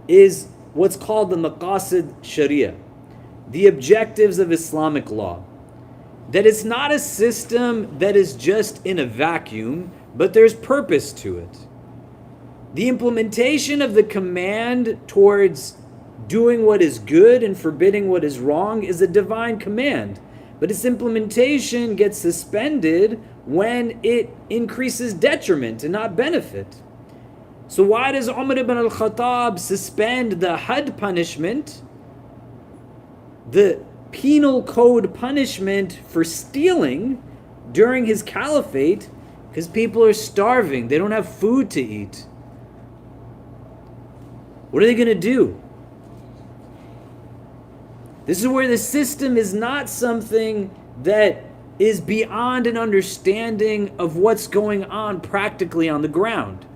is what's called the maqasid sharia, the objectives of Islamic law. That it's not a system that is just in a vacuum, but there's purpose to it. The implementation of the command towards doing what is good and forbidding what is wrong is a divine command, but its implementation gets suspended when it increases detriment and not benefit. So why does Umar ibn al-Khattab suspend the had punishment, the penal code punishment for stealing during his caliphate? Because people are starving, they don't have food to eat. What are they going to do? This is where the system is not something that is beyond an understanding of what's going on practically on the ground,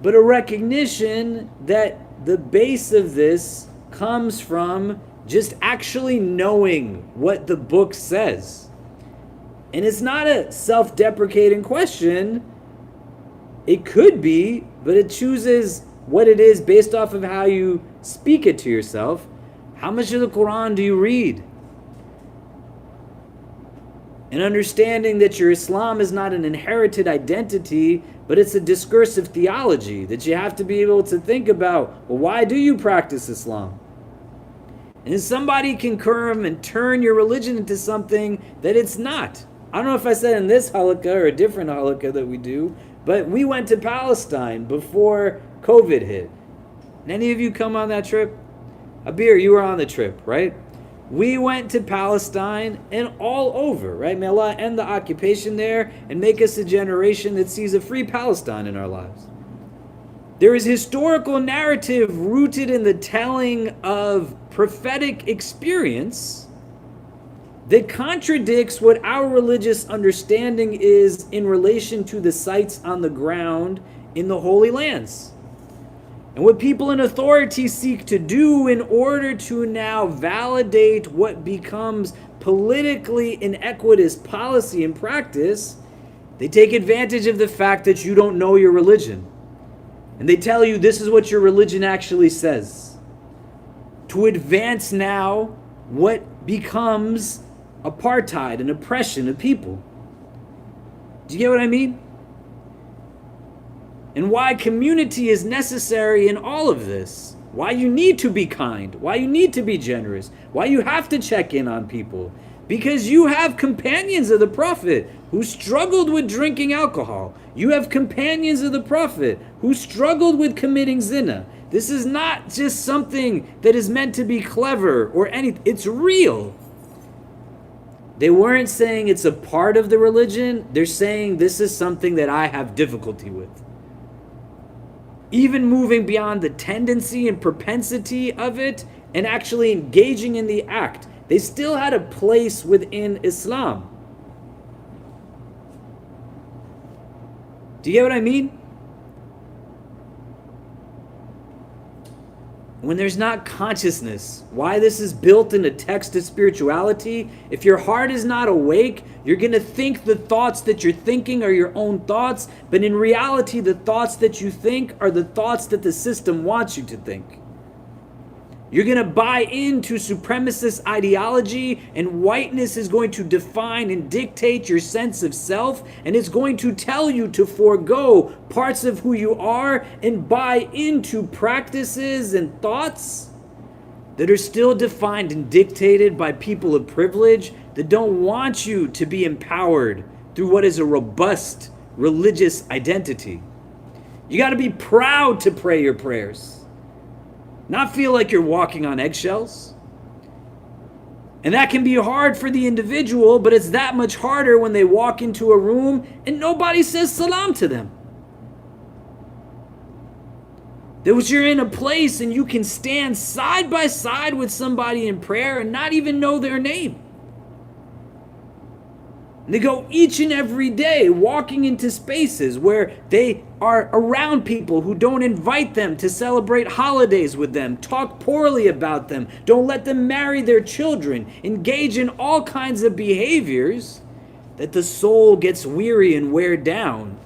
but a recognition that the base of this comes from just actually knowing what the book says. And it's not a self-deprecating question. It could be, but it chooses what it is based off of how you speak it to yourself. How much of the Quran do you read? And understanding that your Islam is not an inherited identity, but it's a discursive theology that you have to be able to think about, well, why do you practice Islam? And somebody can come and turn your religion into something that it's not. I don't know if I said in this halaqah or a different halaqah that we do, but we went to Palestine before COVID hit. Did any of you come on that trip? Abir, you were on the trip, right? We went to Palestine and all over, right? May Allah end the occupation there and make us a generation that sees a free Palestine in our lives. There is historical narrative rooted in the telling of prophetic experience that contradicts what our religious understanding is in relation to the sites on the ground in the Holy Lands. And what people in authority seek to do in order to now validate what becomes politically inequitous policy and practice, they take advantage of the fact that you don't know your religion. And they tell you this is what your religion actually says. To advance now what becomes apartheid and oppression of people. Do you get what I mean? And why community is necessary in all of this. Why you need to be kind. Why you need to be generous. Why you have to check in on people. Because you have companions of the Prophet who struggled with drinking alcohol. You have companions of the Prophet who struggled with committing zina. This is not just something that is meant to be clever or anything. It's real. They weren't saying it's a part of the religion. They're saying this is something that I have difficulty with. Even moving beyond the tendency and propensity of it and actually engaging in the act. They still had a place within Islam. Do you get what I mean? when there's not consciousness, why this is built in a text of spirituality, if your heart is not awake, you're going to think the thoughts that you're thinking are your own thoughts, but in reality, the thoughts that you think are the thoughts that the system wants you to think. You're going to buy into supremacist ideology, and whiteness is going to define and dictate your sense of self, and it's going to tell you to forego parts of who you are and buy into practices and thoughts that are still defined and dictated by people of privilege that don't want you to be empowered through what is a robust religious identity. You got to be proud to pray your prayers. Not feel like you're walking on eggshells. And that can be hard for the individual, but it's that much harder when they walk into a room and nobody says salam to them. That you're in a place and you can stand side by side with somebody in prayer and not even know their name. And they go each and every day walking into spaces where they are around people who don't invite them to celebrate holidays with them, talk poorly about them, don't let them marry their children, engage in all kinds of behaviors that the soul gets weary and wear down.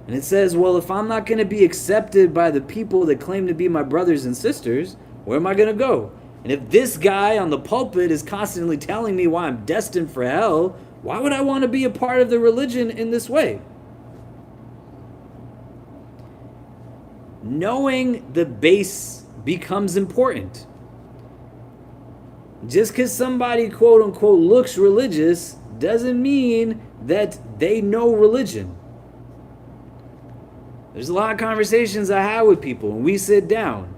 And it says, well, if I'm not going to be accepted by the people that claim to be my brothers and sisters, where am I going to go? And if this guy on the pulpit is constantly telling me why I'm destined for hell, why would I want to be a part of the religion in this way? Knowing the base becomes important. Just because somebody, quote unquote, looks religious doesn't mean that they know religion. There's a lot of conversations I have with people when we sit down.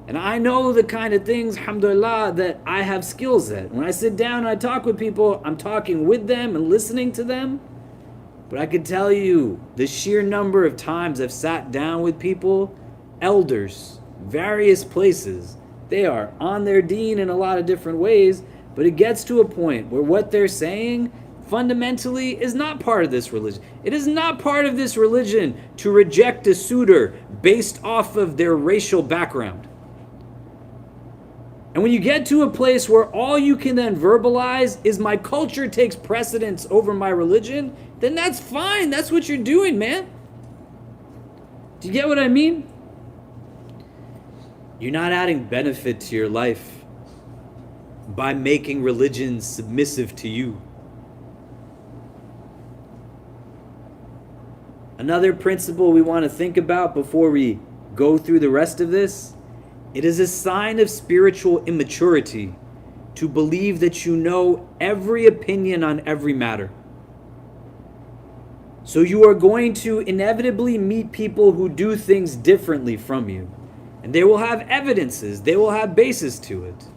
And I know the kind of things, alhamdulillah, that I have skills at. When I sit down and I talk with people, I'm talking with them and listening to them. But I can tell you the sheer number of times I've sat down with people, elders, various places. They are on their deen in a lot of different ways, but it gets to a point where what they're saying fundamentally is not part of this religion. It is not part of this religion to reject a suitor based off of their racial background. And when you get to a place where all you can then verbalize is my culture takes precedence over my religion, then that's fine. That's what you're doing, man. Do you get what I mean? You're not adding benefit to your life by making religion submissive to you. Another principle we want to think about before we go through the rest of this: it is a sign of spiritual immaturity to believe that you know every opinion on every matter. So you are going to inevitably meet people who do things differently from you. And they will have evidences, they will have basis to it.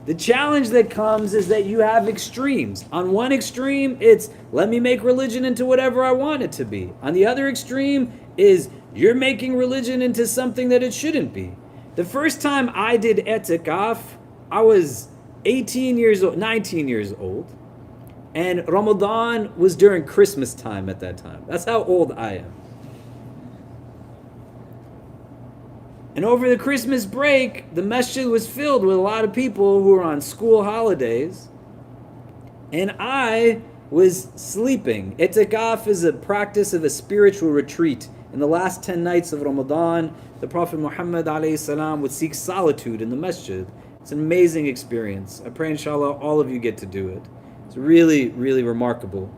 The challenge that comes is that you have extremes. On one extreme, it's let me make religion into whatever I want it to be. On the other extreme is you're making religion into something that it shouldn't be. The first time I did etikaf, I was 19 years old, and Ramadan was during Christmas time at that time. That's how old I am. And over the Christmas break, the masjid was filled with a lot of people who were on school holidays, and I was sleeping. Itikaf is a practice of a spiritual retreat. In the last 10 nights of Ramadan, the Prophet Muhammad ﷺ would seek solitude in the masjid. It's an amazing experience. I pray inshallah all of you get to do it. It's really, really remarkable.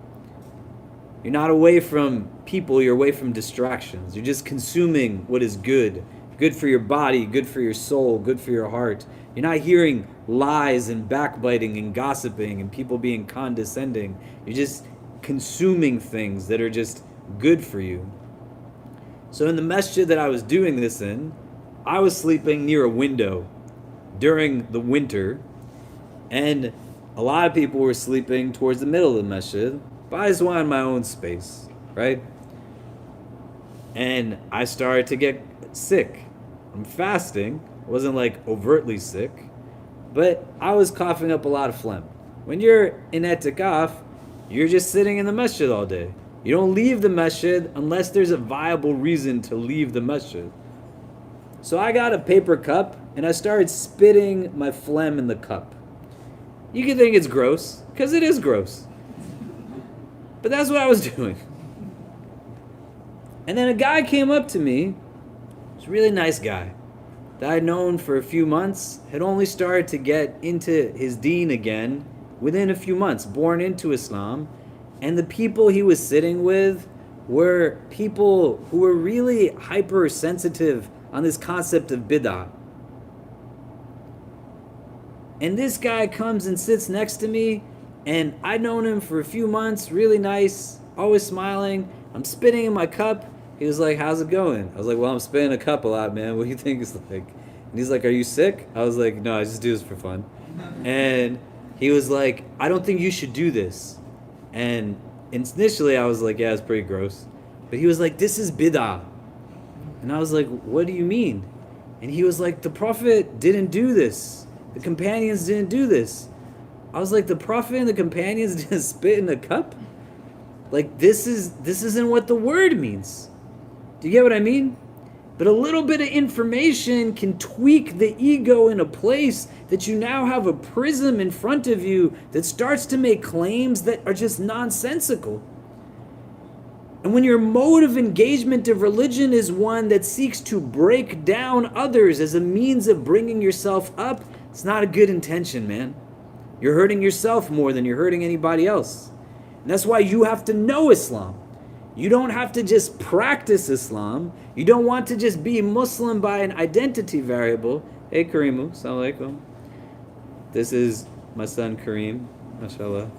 You're not away from people, you're away from distractions. You're just consuming what is good. Good for your body, good for your soul, good for your heart. You're not hearing lies and backbiting and gossiping and people being condescending. You're just consuming things that are just good for you. So in the masjid that I was doing this in, I was sleeping near a window during the winter, and a lot of people were sleeping towards the middle of the masjid, but I just wanted my own space, right? And I started to get sick. I'm fasting. I wasn't like overtly sick, but I was coughing up a lot of phlegm. When you're in etikaf, you're just sitting in the masjid all day. You don't leave the masjid unless there's a viable reason to leave the masjid. So I got a paper cup and I started spitting my phlegm in the cup. You can think it's gross, because it is gross. But that's what I was doing. And then a guy came up to me, he's a really nice guy, that I'd known for a few months, had only started to get into his deen again within a few months, born into Islam. And the people he was sitting with were people who were really hypersensitive on this concept of bid'ah. And this guy comes and sits next to me, and I'd known him for a few months, really nice, always smiling. I'm spitting in my cup. He was like, "How's it going?" I was like, "Well, I'm spitting a cup a lot, man. What do you think it's like?" And he's like, "Are you sick?" I was like, "No, I just do this for fun." And he was like, "I don't think you should do this." And initially I was like, "Yeah, it's pretty gross." But he was like, "This is bid'ah." And I was like, "What do you mean?" And he was like, "The Prophet didn't do this. The companions didn't do this." I was like, "The Prophet and the companions didn't spit in a cup? Like, this isn't what the word means." Do you get what I mean? But a little bit of information can tweak the ego in a place that you now have a prism in front of you that starts to make claims that are just nonsensical. And when your mode of engagement of religion is one that seeks to break down others as a means of bringing yourself up, it's not a good intention, man. You're hurting yourself more than you're hurting anybody else. And that's why you have to know Islam. You don't have to just practice Islam. You don't want to just be Muslim by an identity variable. Hey Kareemu, assalamu alaikum. This is my son Kareem, mashallah.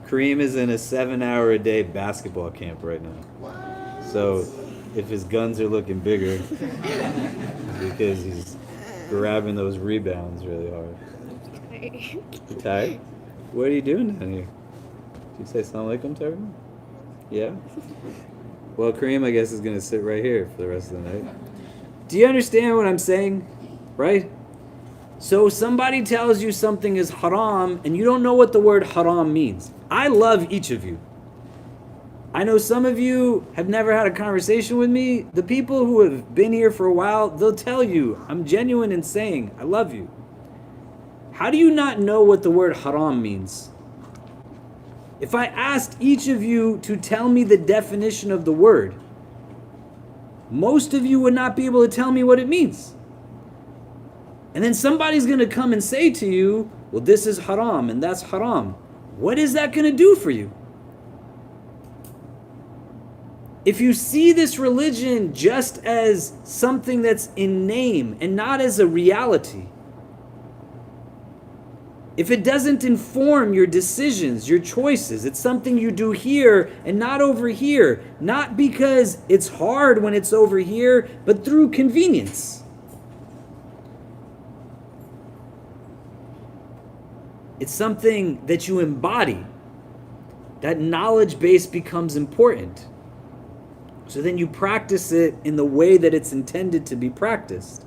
Kareem is in a 7-hour-a-day basketball camp right now. So if his guns are looking bigger, it's because he's grabbing those rebounds really hard. You tired? What are you doing down here? Did you say assalamu alaikum to everyone? Yeah? Well, Kareem, I guess, is going to sit right here for the rest of the night. Do you understand what I'm saying? Right? So somebody tells you something is haram, and you don't know what the word haram means. I love each of you. I know some of you have never had a conversation with me. The people who have been here for a while, they'll tell you, I'm genuine in saying, I love you. How do you not know what the word haram means? If I asked each of you to tell me the definition of the word, most of you would not be able to tell me what it means. And then somebody's going to come and say to you, well, this is haram and that's haram. What is that going to do for you? If you see this religion just as something that's in name and not as a reality, if it doesn't inform your decisions, your choices, it's something you do here and not over here, not because it's hard when it's over here, but through convenience. It's something that you embody. That knowledge base becomes important. So then you practice it in the way that it's intended to be practiced.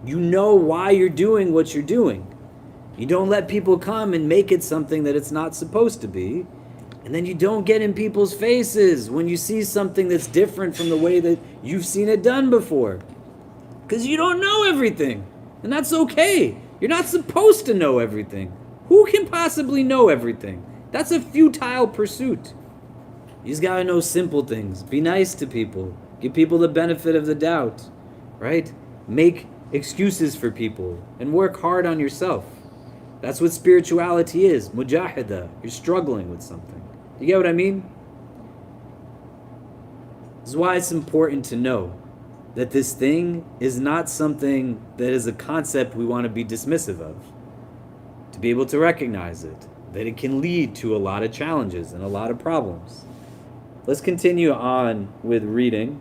You know why you're doing what you're doing. You don't let people come and make it something that it's not supposed to be. And then you don't get in people's faces when you see something that's different from the way that you've seen it done before. Because you don't know everything. And that's okay. You're not supposed to know everything. Who can possibly know everything? That's a futile pursuit. You just gotta know simple things. Be nice to people. Give people the benefit of the doubt. Right? Make excuses for people. And work hard on yourself. That's what spirituality is. Mujahida. You're struggling with something. You get what I mean? This is why it's important to know that this thing is not something that is a concept we want to be dismissive of. To be able to recognize it. That it can lead to a lot of challenges and a lot of problems. Let's continue on with reading.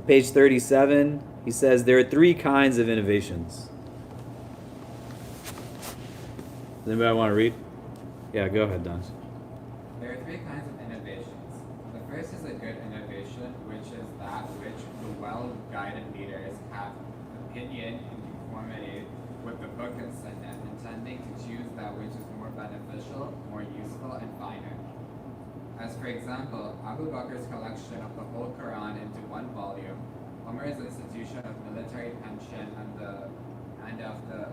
Page 37, he says, there are 3 kinds of innovations. Does anybody want to read? Yeah, go ahead, Don. There are 3 kinds of innovations. The first is a good innovation, which is that which the well-guided leaders have opinion in conformity with the book and sunnah, intending to choose that which is more beneficial, more useful, and finer. As for example, Abu Bakr's collection of the whole Quran into one volume, Umar's institution of military pension and of the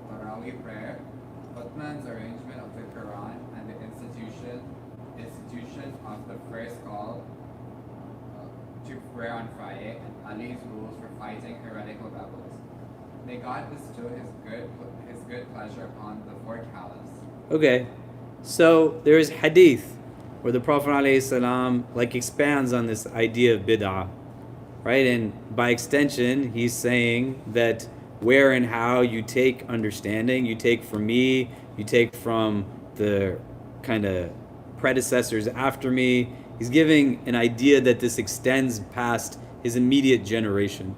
Tarawih prayer, Uthman's arrangement of the Quran and the institution of the first call to prayer on Friday, and Ali's rules for fighting heretical rebels. May God bestow his good pleasure upon the four caliphs. Okay, so there is hadith where the Prophet ﷺ expands on this idea of bid'ah, right? And by extension, he's saying that where and how you take understanding, you take from me, you take from the kind of predecessors after me. He's giving an idea that this extends past his immediate generation.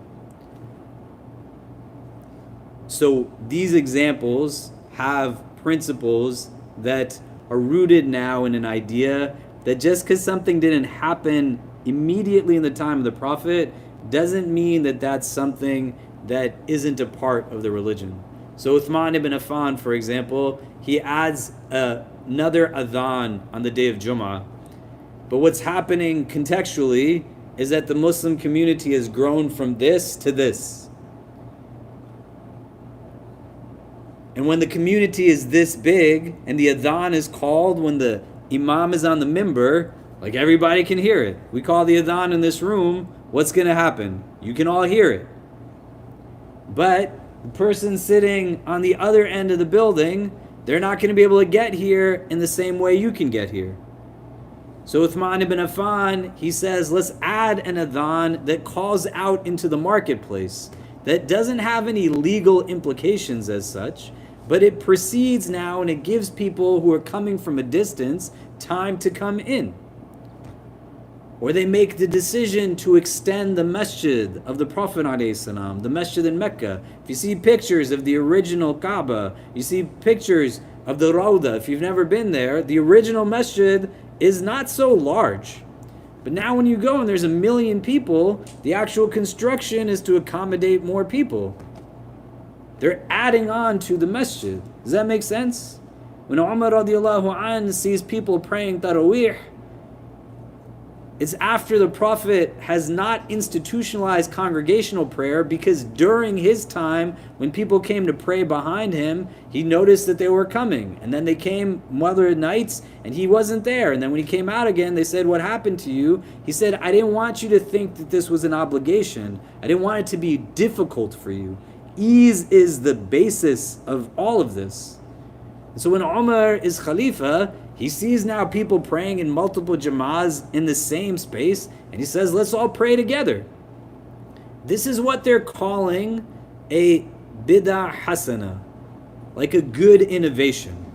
So these examples have principles that are rooted now in an idea that just because something didn't happen immediately in the time of the Prophet doesn't mean that that's something that isn't a part of the religion. So Uthman ibn Affan, for example, he adds another adhan on the day of Jummah. But what's happening contextually is that the Muslim community has grown from this to this. And when the community is this big and the adhan is called when the imam is on the mimbar, everybody can hear it. We call the adhan in this room, what's going to happen? You can all hear it. But the person sitting on the other end of the building, they're not going to be able to get here in the same way you can get here. So Uthman ibn Affan, he says, let's add an adhan that calls out into the marketplace, that doesn't have any legal implications as such, but it proceeds now and it gives people who are coming from a distance time to come in. Or they make the decision to extend the masjid of the Prophet ﷺ, the masjid in Mecca. If you see pictures of the original Kaaba, you see pictures of the Rawda, if you've never been there, the original masjid is not so large. But now when you go and there's 1 million people, the actual construction is to accommodate more people. They're adding on to the masjid. Does that make sense? When Umar radiallahu anh sees people praying tarawih, it's after the Prophet has not institutionalized congregational prayer, because during his time, when people came to pray behind him, he noticed that they were coming. And then they came other nights and he wasn't there. And then when he came out again, they said, what happened to you? He said, I didn't want you to think that this was an obligation. I didn't want it to be difficult for you. Ease is the basis of all of this. And so when Umar is Khalifa, he sees now people praying in multiple jama'ahs in the same space, and he says, let's all pray together. This is what they're calling a bid'ah hasana, like a good innovation.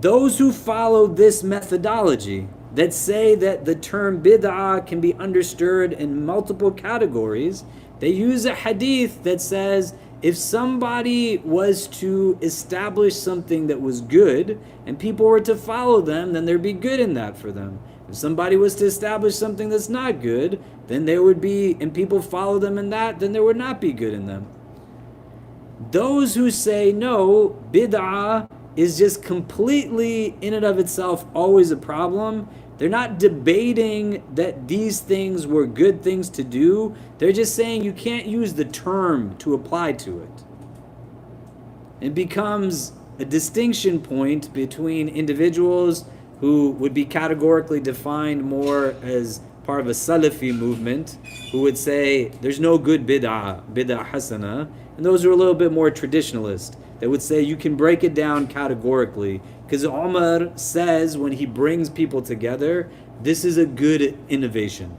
Those who follow this methodology, that say that the term bid'ah can be understood in multiple categories, they use a hadith that says, if somebody was to establish something that was good and people were to follow them, then there'd be good in that for them. If somebody was to establish something that's not good, then there would be, and people follow them in that, then there would not be good in them. Those who say no, bid'ah is just completely in and of itself always a problem, they're not debating that these things were good things to do. They're just saying you can't use the term to apply to it. It becomes a distinction point between individuals who would be categorically defined more as part of a Salafi movement, who would say there's no good bid'ah hasana, and those who are a little bit more traditionalist, that would say you can break it down categorically. Because Umar says when he brings people together, this is a good innovation.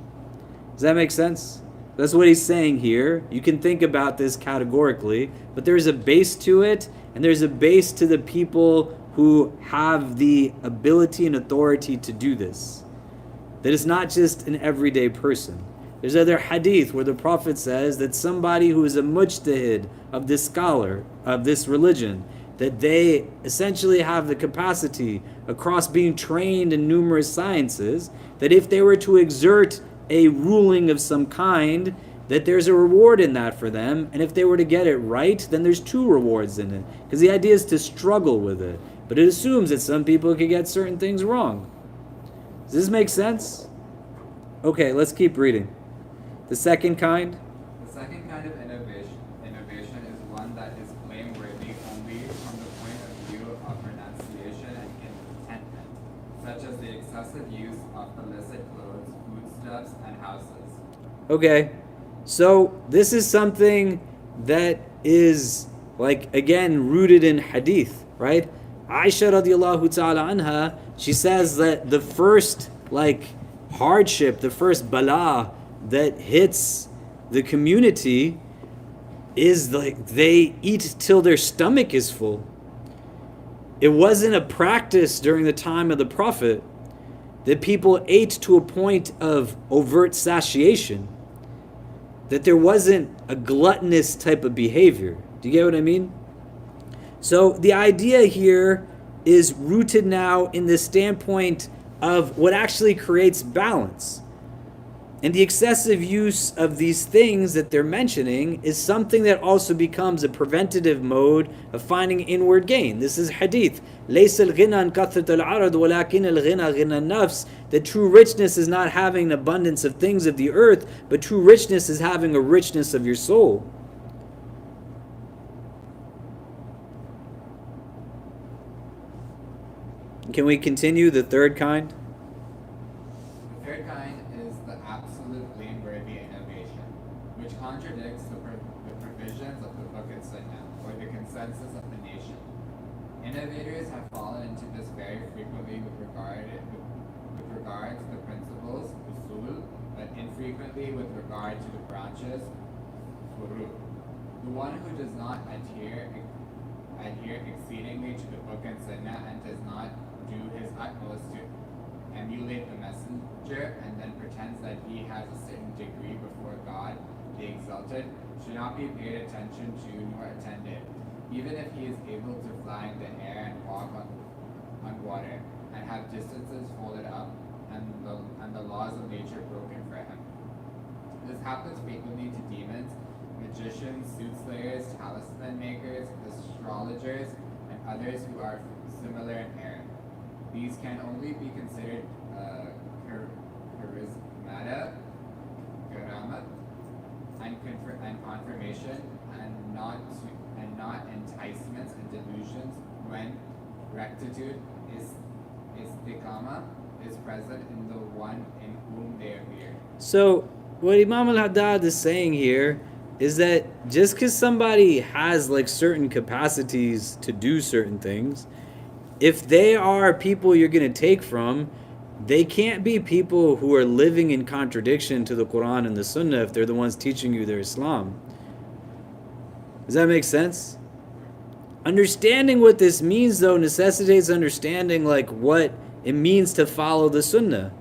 Does that make sense? That's what he's saying here. You can think about this categorically, but there's a base to it, and there's a base to the people who have the ability and authority to do this. That it's not just an everyday person. There's other hadith where the Prophet says that somebody who is a mujtahid of this scholar, of this religion, that they essentially have the capacity across being trained in numerous sciences, that if they were to exert a ruling of some kind, that there's a reward in that for them, and if they were to get it right, then there's 2 rewards in it. Because the idea is to struggle with it. But it assumes that some people could get certain things wrong. Does this make sense? Okay, let's keep reading. The second kind. The second kind of innovation is one that is blameworthy only from the point of view of renunciation and contentment, such as the excessive use of illicit clothes, foodstuffs, and houses. Okay, so this is something that is, like, again, rooted in hadith, right? Aisha radiallahu ta'ala anha, she says that the first, like, hardship, the first bala that hits the community is, like, they eat till their stomach is full. It wasn't a practice during the time of the Prophet that people ate to a point of overt satiation, that there wasn't a gluttonous type of behavior. Do you get what I mean? So the idea here is rooted now in the standpoint of what actually creates balance. And the excessive use of these things that they're mentioning is something that also becomes a preventative mode of finding inward gain. This is hadith. لَيْسَ الْغِنَى كَثْرَةَ الْعَرَض وَلَكِنَ الْغِنَى غِنَى النَّفْسِ. That true richness is not having an abundance of things of the earth, but true richness is having a richness of your soul. Can we continue the third kind? The third kind is the absolute blameworthy innovation, which contradicts the provisions of the Book and Sunnah, or the consensus of the nation. Innovators have fallen into this very frequently with regard to the principles, usul, but infrequently with regard to the branches, furu. The one who does not adhere exceedingly to the Book and Sunnah and does not do his utmost to emulate the messenger and then pretends that he has a certain degree before God, the Exalted, should not be paid attention to nor attended, even if he is able to fly in the air and walk on water, and have distances folded up, and the laws of nature broken for him. This happens frequently to demons, magicians, soothsayers, talisman makers, astrologers, and others who are similar in error. These can only be considered charismata, karamat, and confirmation, and not enticements and delusions when rectitude is istiqama is present in the one in whom they appear. So what Imam al-Haddad is saying here is that just because somebody has, like, certain capacities to do certain things, if they are people you're going to take from, they can't be people who are living in contradiction to the Quran and the Sunnah if they're the ones teaching you their Islam. Does that make sense? Understanding what this means, though, necessitates understanding, like, what it means to follow the Sunnah.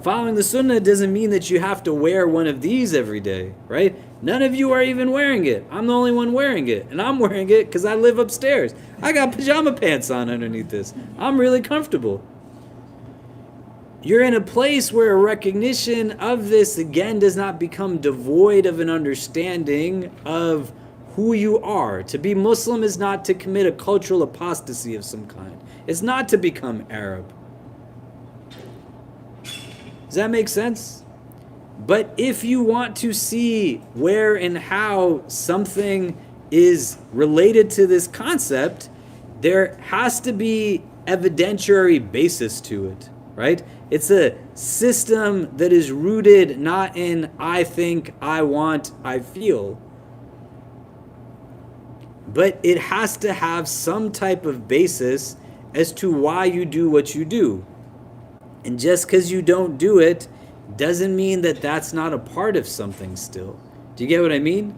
Following the Sunnah doesn't mean that you have to wear one of these every day, right? None of you are even wearing it. I'm the only one wearing it. And I'm wearing it because I live upstairs. I got pajama pants on underneath this. I'm really comfortable. You're in a place where a recognition of this, again, does not become devoid of an understanding of who you are. To be Muslim is not to commit a cultural apostasy of some kind. It's not to become Arab. Does that make sense? But if you want to see where and how something is related to this concept, there has to be evidentiary basis to it, right? It's a system that is rooted not in I think, I want, I feel, but it has to have some type of basis as to why you do what you do. And just because you don't do it doesn't mean that that's not a part of something still. Do you get what I mean?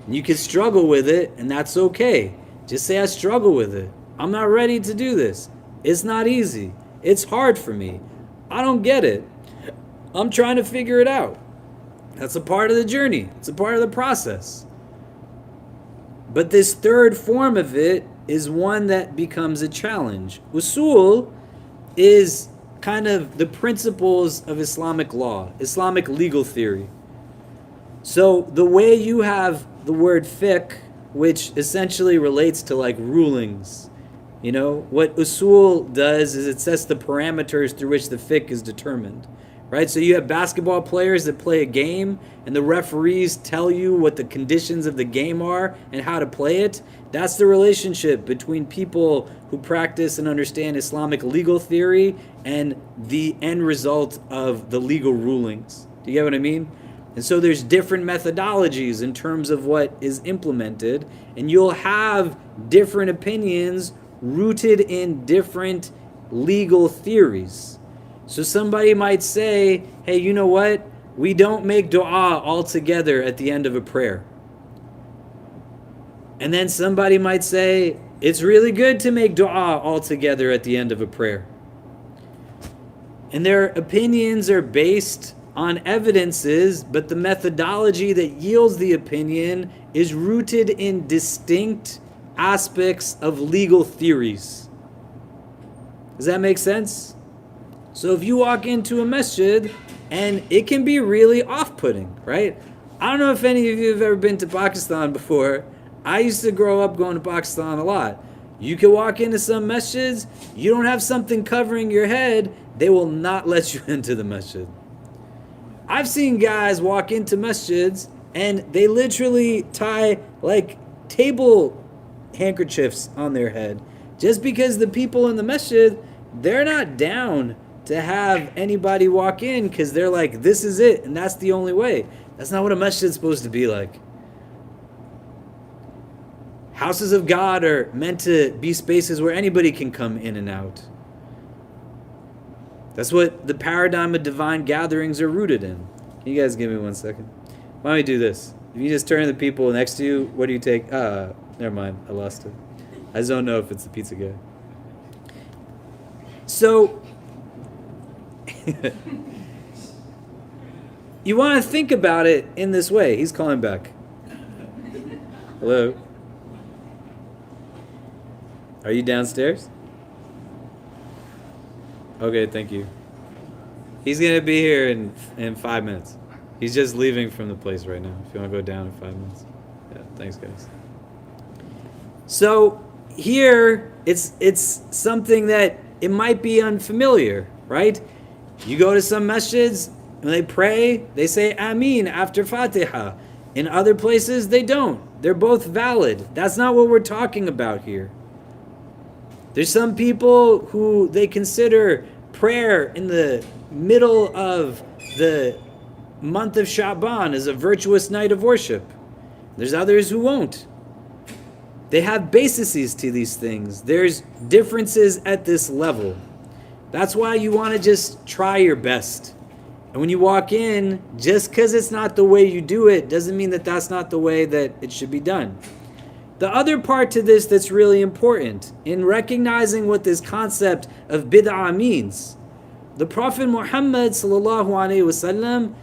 You can struggle with it, and that's okay. Just say, I struggle with it. I'm not ready to do this. It's not easy. It's hard for me. I don't get it. I'm trying to figure it out. That's a part of the journey. It's a part of the process. But this third form of it is one that becomes a challenge. Usul is kind of the principles of Islamic law, Islamic legal theory. So the way you have the word fiqh, which essentially relates to, like, rulings You know, what usul does is it sets the parameters through which the fiqh is determined, right? So you have basketball players that play a game and the referees tell you what the conditions of the game are and how to play it. That's the relationship between people who practice and understand Islamic legal theory and the end result of the legal rulings. Do you get what I mean? And so there's different methodologies in terms of what is implemented, and you'll have different opinions rooted in different legal theories. So somebody might say, hey, you know what? We don't make dua altogether at the end of a prayer. And then somebody might say, it's really good to make dua altogether at the end of a prayer. And their opinions are based on evidences, but the methodology that yields the opinion is rooted in distinct aspects of legal theories. Does that make sense? So if you walk into a masjid, and it can be really off-putting, right? I don't know if any of you have ever been to Pakistan before. I used to grow up going to Pakistan a lot. You can walk into some masjids, you don't have something covering your head, they will not let you into the masjid. I've seen guys walk into masjids and they literally tie like table handkerchiefs on their head just because the people in the masjid, they're not down to have anybody walk in because they're like, this is it and that's the only way. That's not what a masjid is supposed to be like. Houses of God are meant to be spaces where anybody can come in and out. That's what the paradigm of divine gatherings are rooted in. Can you guys give me 1 second? Why don't we do this? If you just turn to the people next to you, what do you take? Never mind, I lost it. I just don't know if it's the pizza guy. So, you want to think about it in this way. He's calling back. Hello? Are you downstairs? Okay, thank you. He's going to be here in 5 minutes. He's just leaving from the place right now. If you want to go down in 5 minutes. Yeah, thanks, guys. So here, it's something that it might be unfamiliar, right? You go to some masjids, when they pray, they say Ameen after Fatiha. In other places, they don't. They're both valid. That's not what we're talking about here. There's some people who they consider prayer in the middle of the month of Sha'ban as a virtuous night of worship. There's others who won't. They have bases to these things. There's differences at this level. That's why you want to just try your best. And when you walk in, just because it's not the way you do it doesn't mean that that's not the way that it should be done. The other part to this that's really important in recognizing what this concept of bid'ah means. The Prophet Muhammad sallallahu alaihi wasallam,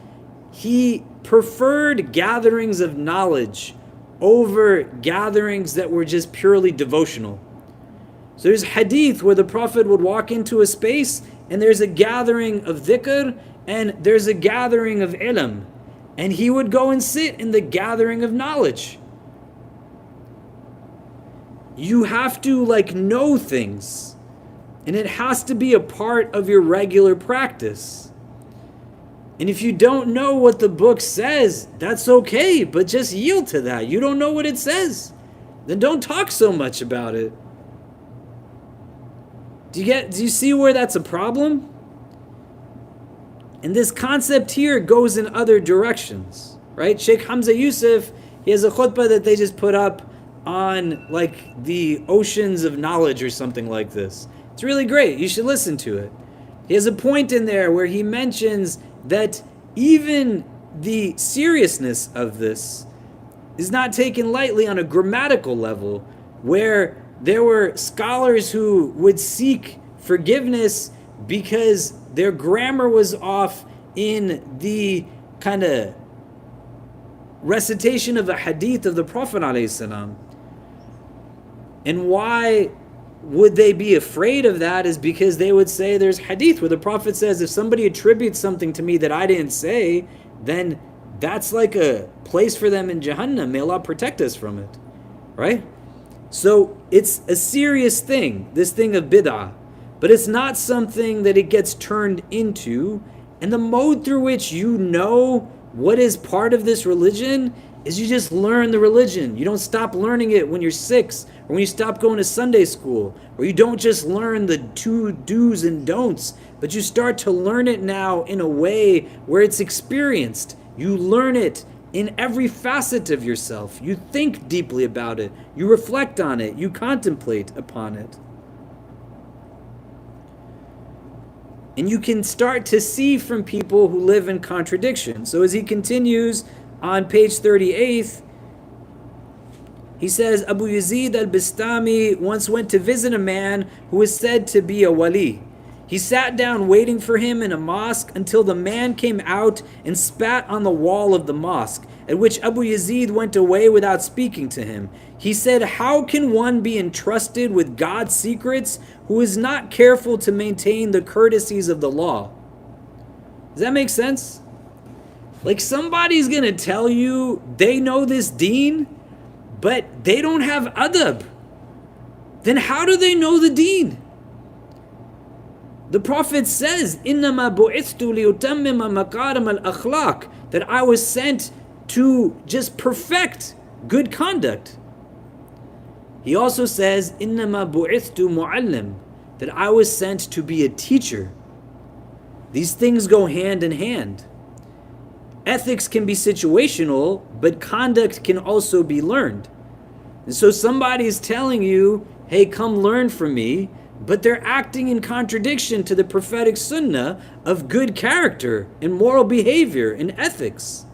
he preferred gatherings of knowledge over gatherings that were just purely devotional. So there's hadith where the Prophet would walk into a space and there's a gathering of dhikr and there's a gathering of ilm. And he would go and sit in the gathering of knowledge. You have to know things. And it has to be a part of your regular practice. And if you don't know what the book says, that's okay, but just yield to that. You don't know what it says, then don't talk so much about it. Do you see where that's a problem? And this concept here goes in other directions, right? Sheikh Hamza Yusuf, he has a khutbah that they just put up on the oceans of knowledge or something like this. It's really great. You should listen to it. He has a point in there where he mentions that even the seriousness of this is not taken lightly on a grammatical level, where there were scholars who would seek forgiveness because their grammar was off in the kind of recitation of a hadith of the Prophet ﷺ. And why would they be afraid of that is because they would say there's hadith where the Prophet says if somebody attributes something to me that I didn't say, then that's like a place for them in Jahannam. May Allah protect us from it, right? So it's a serious thing, this thing of bid'ah. But it's not something that it gets turned into. And the mode through which you know what is part of this religion is you just learn the religion. You don't stop learning it when you're 6, or when you stop going to Sunday school, or you don't just learn the 2 do's and don'ts, but you start to learn it now in a way where it's experienced. You learn it in every facet of yourself. You think deeply about it. You reflect on it. You contemplate upon it. And you can start to see from people who live in contradiction. So as he continues on page 38, he says, Abu Yazid al-Bistami once went to visit a man who was said to be a wali. He sat down waiting for him in a mosque until the man came out and spat on the wall of the mosque, at which Abu Yazid went away without speaking to him. He said, how can one be entrusted with God's secrets who is not careful to maintain the courtesies of the law? Does that make sense? Like, somebody's gonna tell you they know this deen, but they don't have adab. Then how do they know the deen? The Prophet says, إِنَّمَا بُعِثْتُ لِيُتَمِّمَ مَكَارِمَ الْأَخْلَاقِ, that I was sent to just perfect good conduct. He also says, إِنَّمَا بُعِثْتُ مُعَلِّمْ, that I was sent to be a teacher. These things go hand in hand. Ethics can be situational, but conduct can also be learned. And so somebody is telling you, hey, come learn from me, but they're acting in contradiction to the prophetic sunnah of good character and moral behavior and ethics.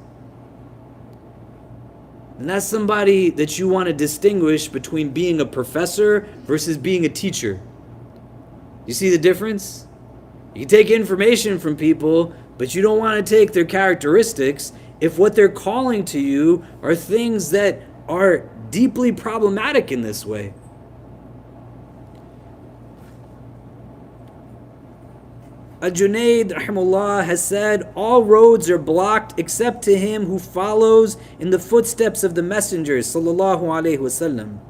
And that's somebody that you want to distinguish between being a professor versus being a teacher. You see the difference? You can take information from people, but you don't want to take their characteristics if what they're calling to you are things that are deeply problematic in this way. Al-Junayd rahimahullah has said, all roads are blocked except to him who follows in the footsteps of the messengers sallallahu alaihi wasallam.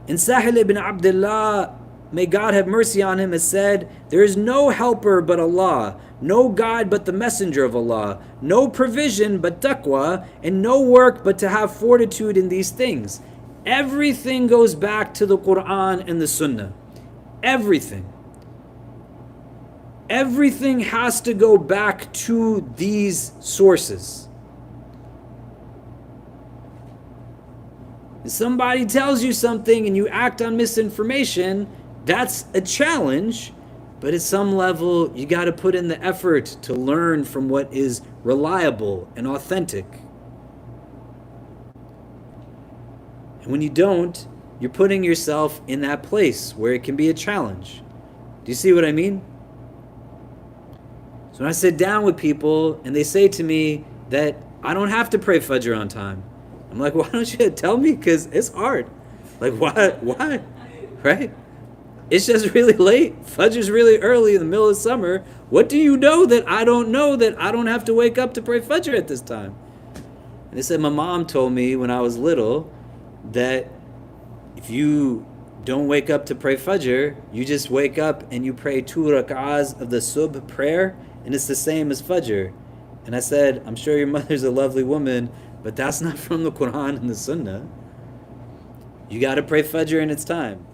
And Sahil ibn Abdullah, may God have mercy on him, has said, there is no helper but Allah, no guide but the messenger of Allah, no provision but taqwa, and no work but to have fortitude in these things. Everything goes back to the Quran and the Sunnah. Everything. Everything has to go back to these sources. If somebody tells you something and you act on misinformation, that's a challenge, but at some level you got to put in the effort to learn from what is reliable and authentic. And when you don't, you're putting yourself in that place where it can be a challenge. Do you see what I mean? So when I sit down with people and they say to me that I don't have to pray Fajr on time, I'm like, why don't you tell me? Because it's hard. Like, why? Right? It's just really late. Fajr's really early in the middle of summer. What do you know that I don't know that I don't have to wake up to pray Fajr at this time? And they said, my mom told me when I was little that if you don't wake up to pray Fajr, you just wake up and you pray 2 rak'ahs of the subh prayer, and it's the same as Fajr. And I said, I'm sure your mother's a lovely woman, but that's not from the Quran and the Sunnah. You got to pray Fajr in its time.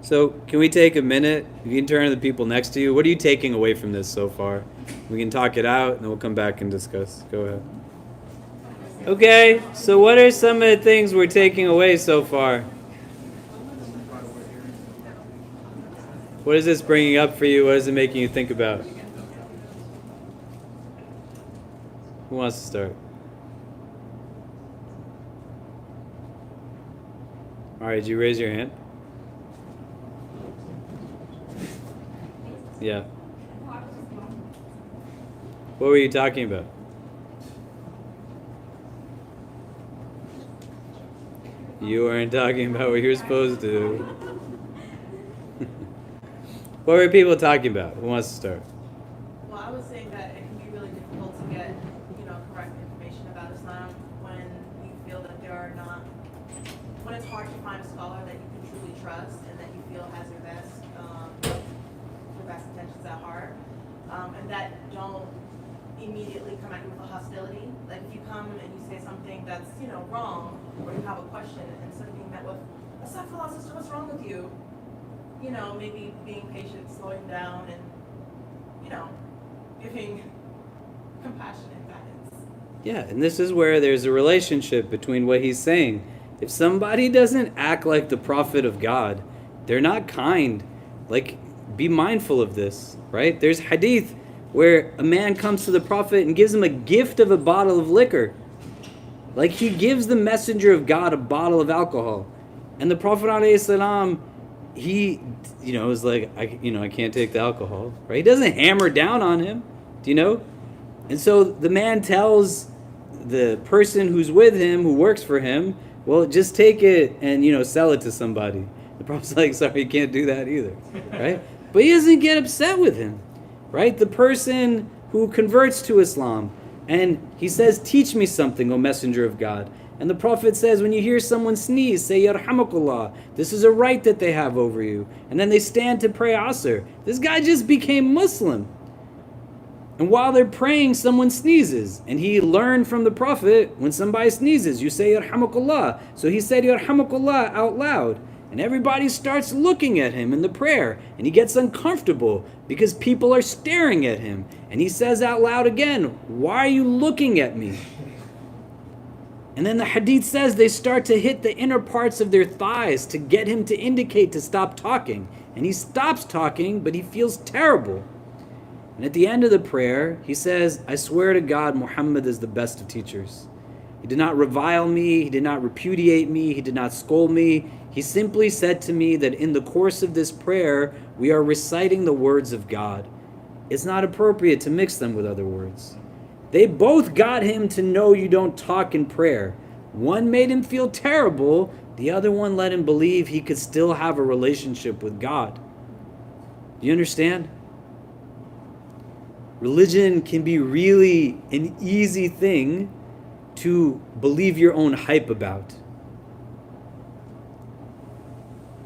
So can we take a minute? If you can turn to the people next to you, what are you taking away from this so far? We can talk it out and then we'll come back and discuss. Go ahead. Okay, so what are some of the things we're taking away so far? What is this bringing up for you? What is it making you think about? Who wants to start? All right, did you raise your hand? Yeah. What were you talking about? You weren't talking about what you were supposed to. What were people talking about? Who wants to start? Well, I was saying that it can be really difficult to get, correct information about Islam when you feel that there are not, when it's hard to find a scholar trust and that you feel has your best intentions at heart, and that don't immediately come at you with a hostility. Like if you come and you say something that's, wrong, or you have a question, instead of being met with, "Astaghfirullah, sister, what's wrong with you?" Maybe being patient, slowing down, and, giving compassionate guidance. Yeah, and this is where there's a relationship between what he's saying. If somebody doesn't act like the prophet of God, they're not kind. Like, be mindful of this, right? There's hadith where a man comes to the prophet and gives him a gift of a bottle of liquor. Like, he gives the messenger of God a bottle of alcohol. And the Prophet ﷺ, he, is like, I can't take the alcohol, right? He doesn't hammer down on him, do you know? And so the man tells the person who's with him, who works for him, well, just take it and, sell it to somebody. The Prophet's like, sorry, you can't do that either, right? But he doesn't get upset with him, right? The person who converts to Islam, and he says, teach me something, O Messenger of God. And the Prophet says, when you hear someone sneeze, say, Yarhamakullah. This is a right that they have over you. And then they stand to pray Asr. This guy just became Muslim. And while they're praying, someone sneezes. And he learned from the Prophet, when somebody sneezes, you say, Yarhamakullah. So he said, Yarhamakullah out loud. And everybody starts looking at him in the prayer. And he gets uncomfortable because people are staring at him. And he says out loud again, why are you looking at me? And then the hadith says they start to hit the inner parts of their thighs to get him to indicate to stop talking. And he stops talking, but he feels terrible. And at the end of the prayer, he says, I swear to God, Muhammad is the best of teachers. He did not revile me, he did not repudiate me, he did not scold me. He simply said to me that in the course of this prayer, we are reciting the words of God. It's not appropriate to mix them with other words. They both got him to know you don't talk in prayer. One made him feel terrible, the other one let him believe he could still have a relationship with God. Do you understand? Religion can be really an easy thing to believe your own hype about.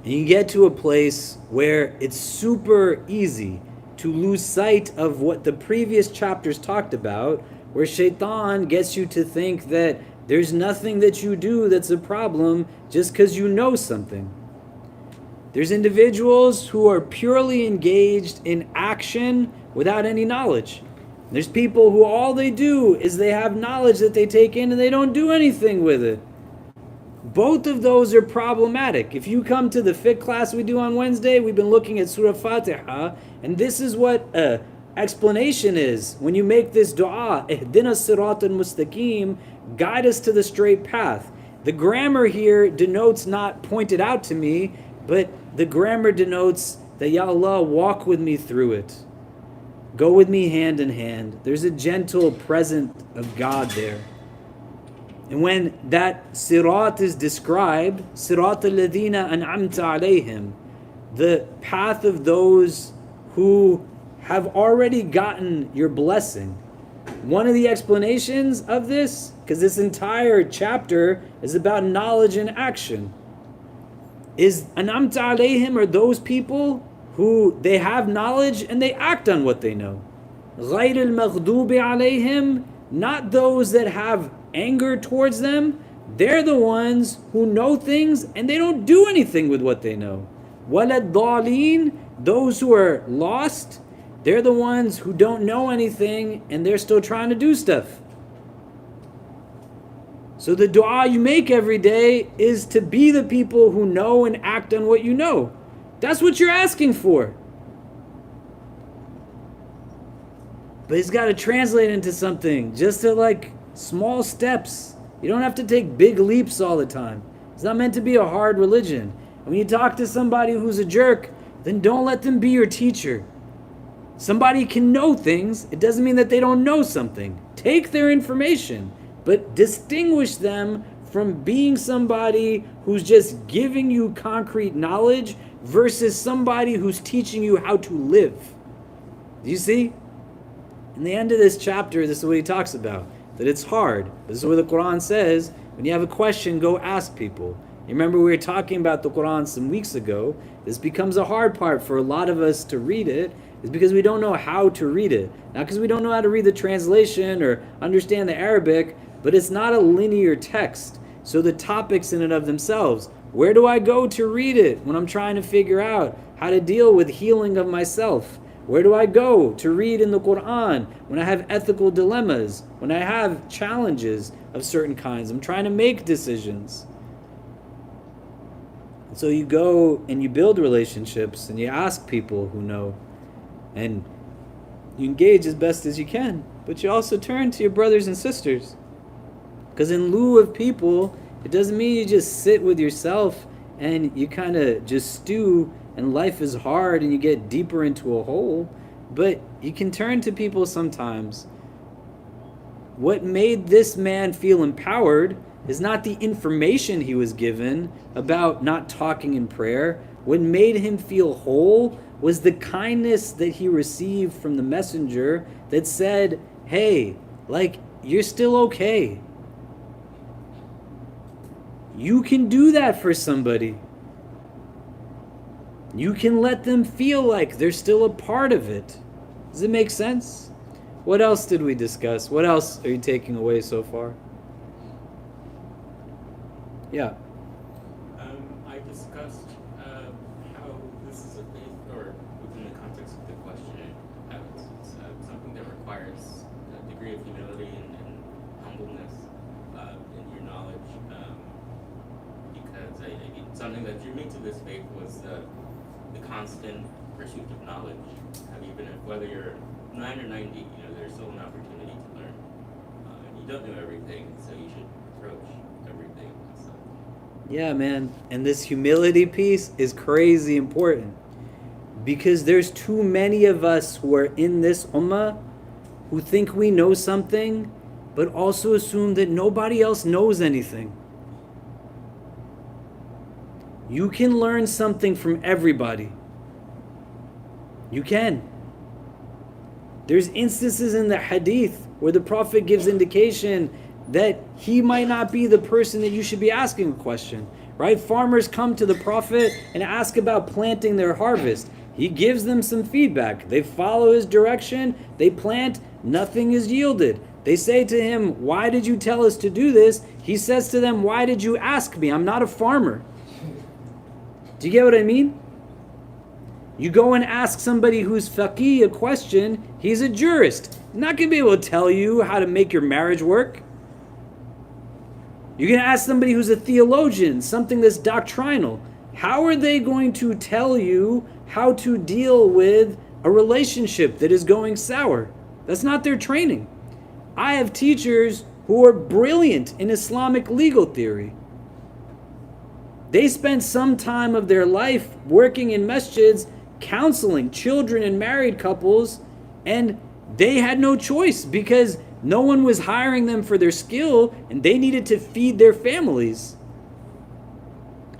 And you get to a place where it's super easy to lose sight of what the previous chapters talked about, where shaitan gets you to think that there's nothing that you do that's a problem just because you know something. There's individuals who are purely engaged in action without any knowledge. There's people who all they do is they have knowledge that they take in and they don't do anything with it. Both of those are problematic. If you come to the fiqh class we do on Wednesday, we've been looking at Surah Fatiha, and this is what explanation is. When you make this dua, Ihdina Sirat al-Mustaqim, guide us to the straight path. The grammar here denotes not pointed out to me, but the grammar denotes that, Ya Allah, walk with me through it. Go with me hand in hand. There's a gentle presence of God there. And when that sirat is described, sirat al-ladina an'amta alayhim, the path of those who have already gotten your blessing. One of the explanations of this, because this entire chapter is about knowledge and action, is an'amta alayhim are those people who they have knowledge and they act on what they know. غَيْرِ الْمَغْضُوبِ عَلَيْهِمْ, not those that have anger towards them. They're the ones who know things and they don't do anything with what they know. وَلَا الضَّالِينَ, those who are lost, they're the ones who don't know anything and they're still trying to do stuff. So the dua you make every day is to be the people who know and act on what you know. That's what you're asking for. But it's got to translate into something, just to like small steps. You don't have to take big leaps all the time. It's not meant to be a hard religion. And when you talk to somebody who's a jerk, then don't let them be your teacher. Somebody can know things. It doesn't mean that they don't know something. Take their information, but distinguish them from being somebody who's just giving you concrete knowledge versus somebody who's teaching you how to live. Do you see? In the end of this chapter, this is what he talks about. That it's hard. This is what the Quran says. When you have a question, go ask people. You remember we were talking about the Quran some weeks ago. This becomes a hard part for a lot of us to read it, is because we don't know how to read it. Not because we don't know how to read the translation or understand the Arabic, but it's not a linear text. So the topics in and of themselves, where do I go to read it when I'm trying to figure out how to deal with healing of myself? Where do I go to read in the Quran when I have ethical dilemmas, when I have challenges of certain kinds? I'm trying to make decisions. So you go and you build relationships and you ask people who know, and you engage as best as you can, but you also turn to your brothers and sisters. Because in lieu of people, it doesn't mean you just sit with yourself and you kind of just stew and life is hard and you get deeper into a hole, but you can turn to people sometimes. What made this man feel empowered is not the information he was given about not talking in prayer. What made him feel whole was the kindness that he received from the messenger that said, hey, like, you're still okay. You can do that for somebody. You can let them feel like they're still a part of it. Does it make sense? What else did we discuss? What else are you taking away so far? Yeah. I discussed how this is a faith, or within the context of the question, it's something that requires a degree of humility and humbleness in your knowledge, because I mean, something that drew me to this faith was the constant pursuit of knowledge. Even if whether you're 9 or 90, there's still an opportunity to learn. And you don't know everything, so you should approach everything. So. Yeah, man. And this humility piece is crazy important, because there's too many of us who are in this ummah who think we know something, but also assume that nobody else knows anything. You can learn something from everybody. You can. There's instances in the hadith where the Prophet gives indication that he might not be the person that you should be asking a question, right? Farmers come to the Prophet and ask about planting their harvest. He gives them some feedback. They follow his direction, they plant, nothing is yielded. They say to him, why did you tell us to do this? He says to them, why did you ask me? I'm not a farmer. Do you get what I mean? You go and ask somebody who's faqih a question, he's a jurist. Not going to be able to tell you how to make your marriage work. You're going to ask somebody who's a theologian, something that's doctrinal. How are they going to tell you how to deal with a relationship that is going sour? That's not their training. I have teachers who are brilliant in Islamic legal theory. They spend some time of their life working in masjids, counseling children and married couples, and they had no choice because no one was hiring them for their skill and they needed to feed their families.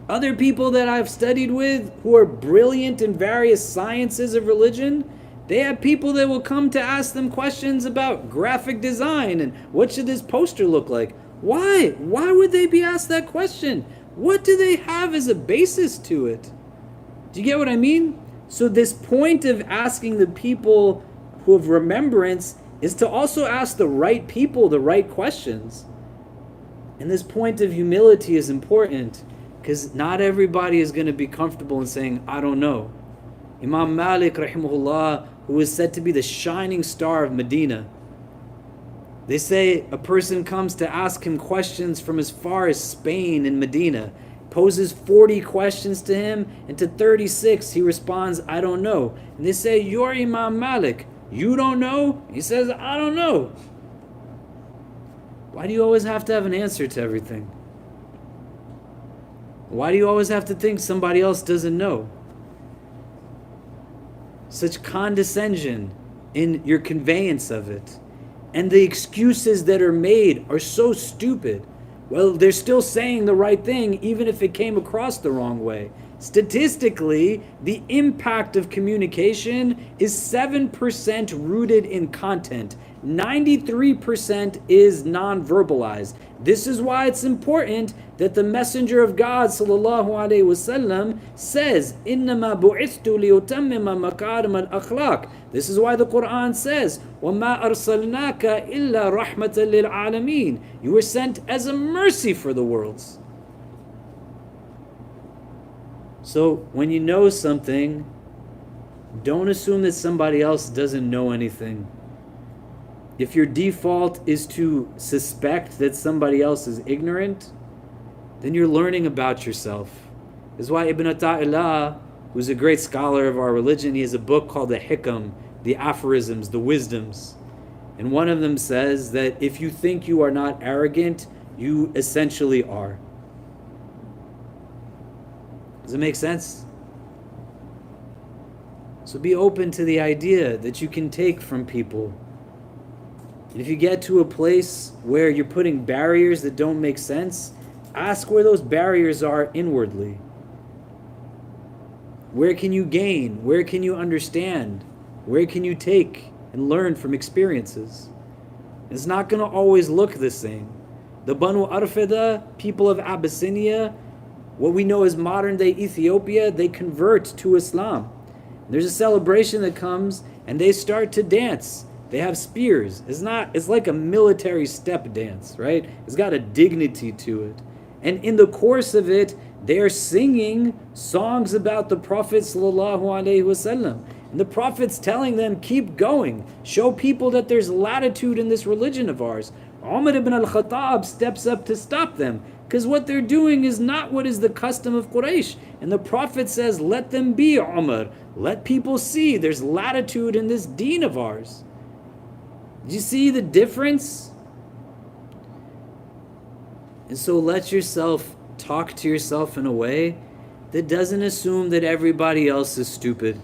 Other people that I've studied with who are brilliant in various sciences of religion, they have people that will come to ask them questions about graphic design and what should this poster look like. Why? Why would they be asked that question? What do they have as a basis to it? Do you get what I mean? So this point of asking the people who have remembrance is to also ask the right people the right questions. And this point of humility is important because not everybody is going to be comfortable in saying, I don't know. Imam Malik, rahimahullah, who is said to be the shining star of Medina, they say a person comes to ask him questions from as far as Spain and Medina, poses 40 questions to him, and to 36 he responds, I don't know. And they say, you're Imam Malik, you don't know? He says, I don't know. Why do you always have to have an answer to everything? Why do you always have to think somebody else doesn't know? Such condescension in your conveyance of it. And the excuses that are made are so stupid. Well, they're still saying the right thing even if it came across the wrong way. Statistically, the impact of communication is 7% rooted in content. 93% is non-verbalized. This is why it's important that the Messenger of God sallallahu alaihi wasallam says, "Innama bu'ithtu liyutammima makarim al-akhlaq." This is why the Quran says, وَمَا أَرْسَلْنَاكَ إِلَّا رَحْمَةً لِلْعَالَمِينَ. You were sent as a mercy for the worlds. So when you know something, don't assume that somebody else doesn't know anything. If your default is to suspect that somebody else is ignorant, then you're learning about yourself. This is why Ibn Ata'illah, who's a great scholar of our religion, he has a book called the Hikam, the aphorisms, the wisdoms. And one of them says that if you think you are not arrogant, you essentially are. Does it make sense? So be open to the idea that you can take from people. And if you get to a place where you're putting barriers that don't make sense, ask where those barriers are inwardly. Where can you gain? Where can you understand? Where can you take and learn from experiences? It's not going to always look the same. The Banu Arfida, people of Abyssinia, what we know as modern day Ethiopia, they convert to Islam. There's a celebration that comes and they start to dance. They have spears. It's like a military step dance, right? It's got a dignity to it. And in the course of it, they're singing songs about the Prophet sallallahu alaihi wasallam. And the Prophet's telling them, keep going. Show people that there's latitude in this religion of ours. Umar ibn al-Khattab steps up to stop them, because what they're doing is not what is the custom of Quraysh. And the Prophet says, let them be, Umar. Let people see there's latitude in this deen of ours. Do you see the difference? And so let yourself talk to yourself in a way that doesn't assume that everybody else is stupid.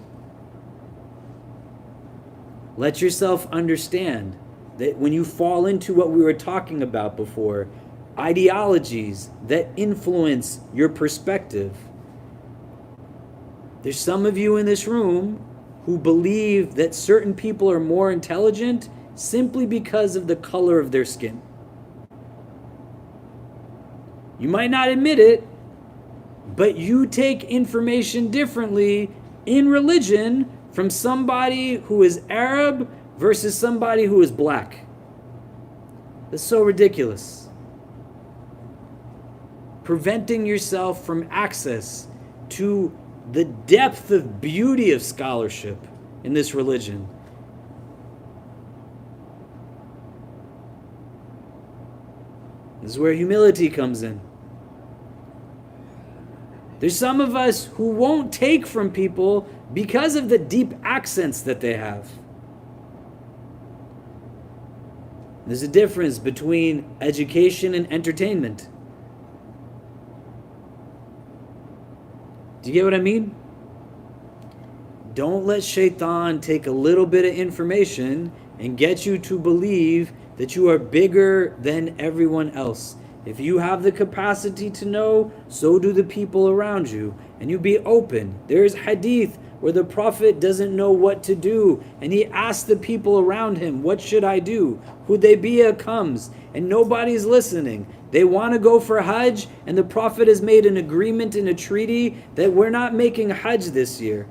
Let yourself understand that when you fall into what we were talking about before, ideologies that influence your perspective. There's some of you in this room who believe that certain people are more intelligent simply because of the color of their skin. You might not admit it, but you take information differently in religion from somebody who is Arab versus somebody who is black. That's so ridiculous. Preventing yourself from access to the depth of beauty of scholarship in this religion. This is where humility comes in. There's some of us who won't take from people because of the deep accents that they have. There's a difference between education and entertainment. Do you get what I mean? Don't let shaitan take a little bit of information and get you to believe that you are bigger than everyone else. If you have the capacity to know, so do the people around you. And you be open. There is hadith where the Prophet doesn't know what to do, and he asks the people around him, what should I do? Hudaybiyah comes, and nobody's listening. They want to go for Hajj, and the Prophet has made an agreement in a treaty that we're not making Hajj this year.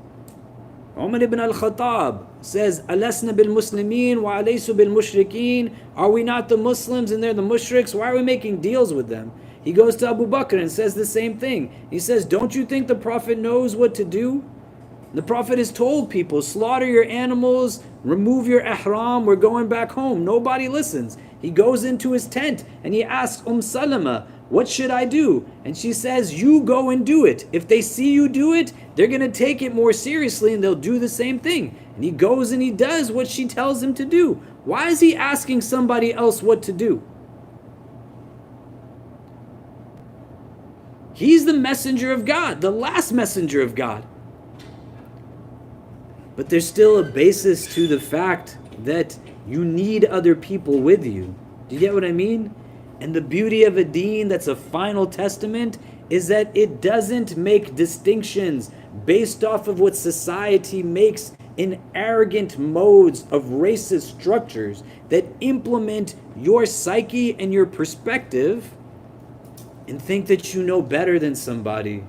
Umar ibn al-Khattab says, Alasna bil Muslimin wa alaysu bil mushrikeen. Are we not the Muslims and they're the mushriks? Why are we making deals with them? He goes to Abu Bakr and says the same thing. He says, don't you think the Prophet knows what to do? The Prophet has told people, slaughter your animals, remove your ihram, we're going back home. Nobody listens. He goes into his tent and he asks Salama, what should I do? And she says, you go and do it. If they see you do it, they're going to take it more seriously and they'll do the same thing. And he goes and he does what she tells him to do. Why is he asking somebody else what to do? He's the messenger of God, the last messenger of God. But there's still a basis to the fact that you need other people with you. Do you get what I mean? And the beauty of a deen that's a final testament is that it doesn't make distinctions based off of what society makes in arrogant modes of racist structures that implement your psyche and your perspective and think that you know better than somebody.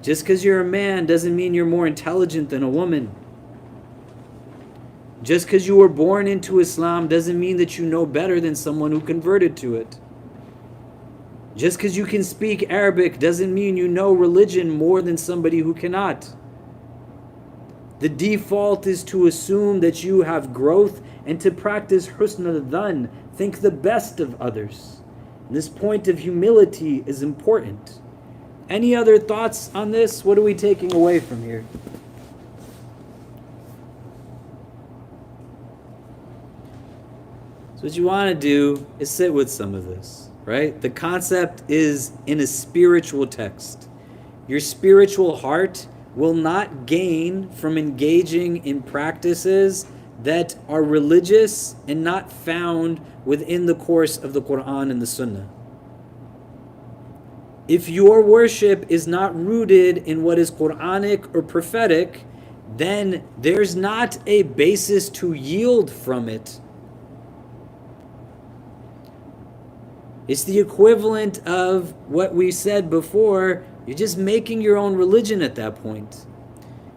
Just because you're a man doesn't mean you're more intelligent than a woman. Just because you were born into Islam doesn't mean that you know better than someone who converted to it. Just because you can speak Arabic doesn't mean you know religion more than somebody who cannot. The default is to assume that you have growth and to practice husn al-dhan, think the best of others. And this point of humility is important. Any other thoughts on this? What are we taking away from here? So what you want to do is sit with some of this, right? The concept is in a spiritual text. Your spiritual heart will not gain from engaging in practices that are religious and not found within the course of the Quran and the Sunnah. If your worship is not rooted in what is Quranic or prophetic, then there's not a basis to yield from it. It's the equivalent of what we said before. You're just making your own religion at that point.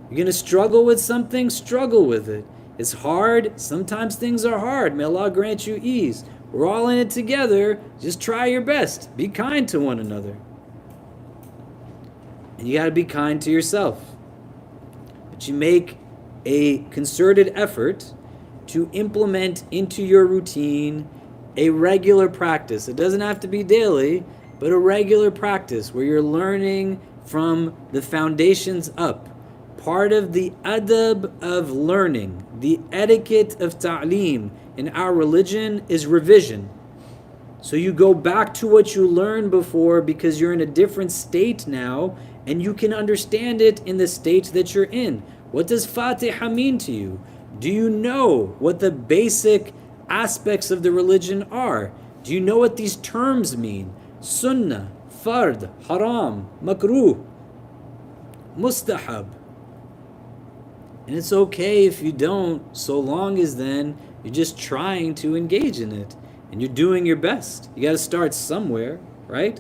You're going to struggle with something, struggle with it. It's hard. Sometimes things are hard. May Allah grant you ease. We're all in it together. Just try your best. Be kind to one another. And you got to be kind to yourself. But you make a concerted effort to implement into your routine a regular practice. It doesn't have to be daily, but a regular practice where you're learning from the foundations up. Part of the adab of learning, the etiquette of ta'lim in our religion is revision. So you go back to what you learned before because you're in a different state now and you can understand it in the state that you're in. What does Fatiha mean to you? Do you know what the basic aspects of the religion are? Do you know what these terms mean? Sunnah, fard, haram, makruh, mustahab. And it's okay if you don't, so long as then you're just trying to engage in it and you're doing your best. You got to start somewhere, right?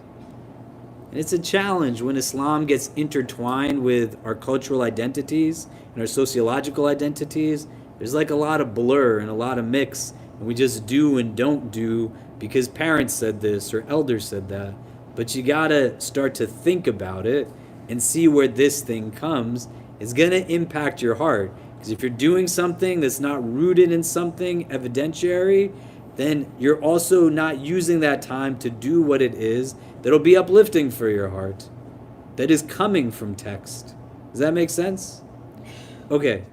And it's a challenge when Islam gets intertwined with our cultural identities and our sociological identities. There's like a lot of blur and a lot of mix, and we just do and don't do because parents said this or elders said that. But you got to start to think about it and see where this thing comes. It's going to impact your heart. Because if you're doing something that's not rooted in something evidentiary, then you're also not using that time to do what it is that'll be uplifting for your heart, that is coming from text. Does that make sense? Okay.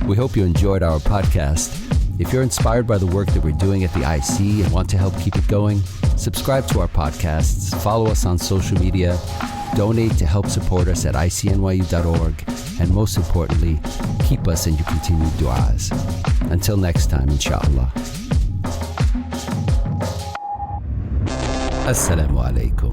We hope you enjoyed our podcast. If you're inspired by the work that we're doing at the IC and want to help keep it going, subscribe to our podcasts, follow us on social media, donate to help support us at ICNYU.org, and most importantly, keep us in your continued du'as. Until next time, inshallah. Assalamu alaikum.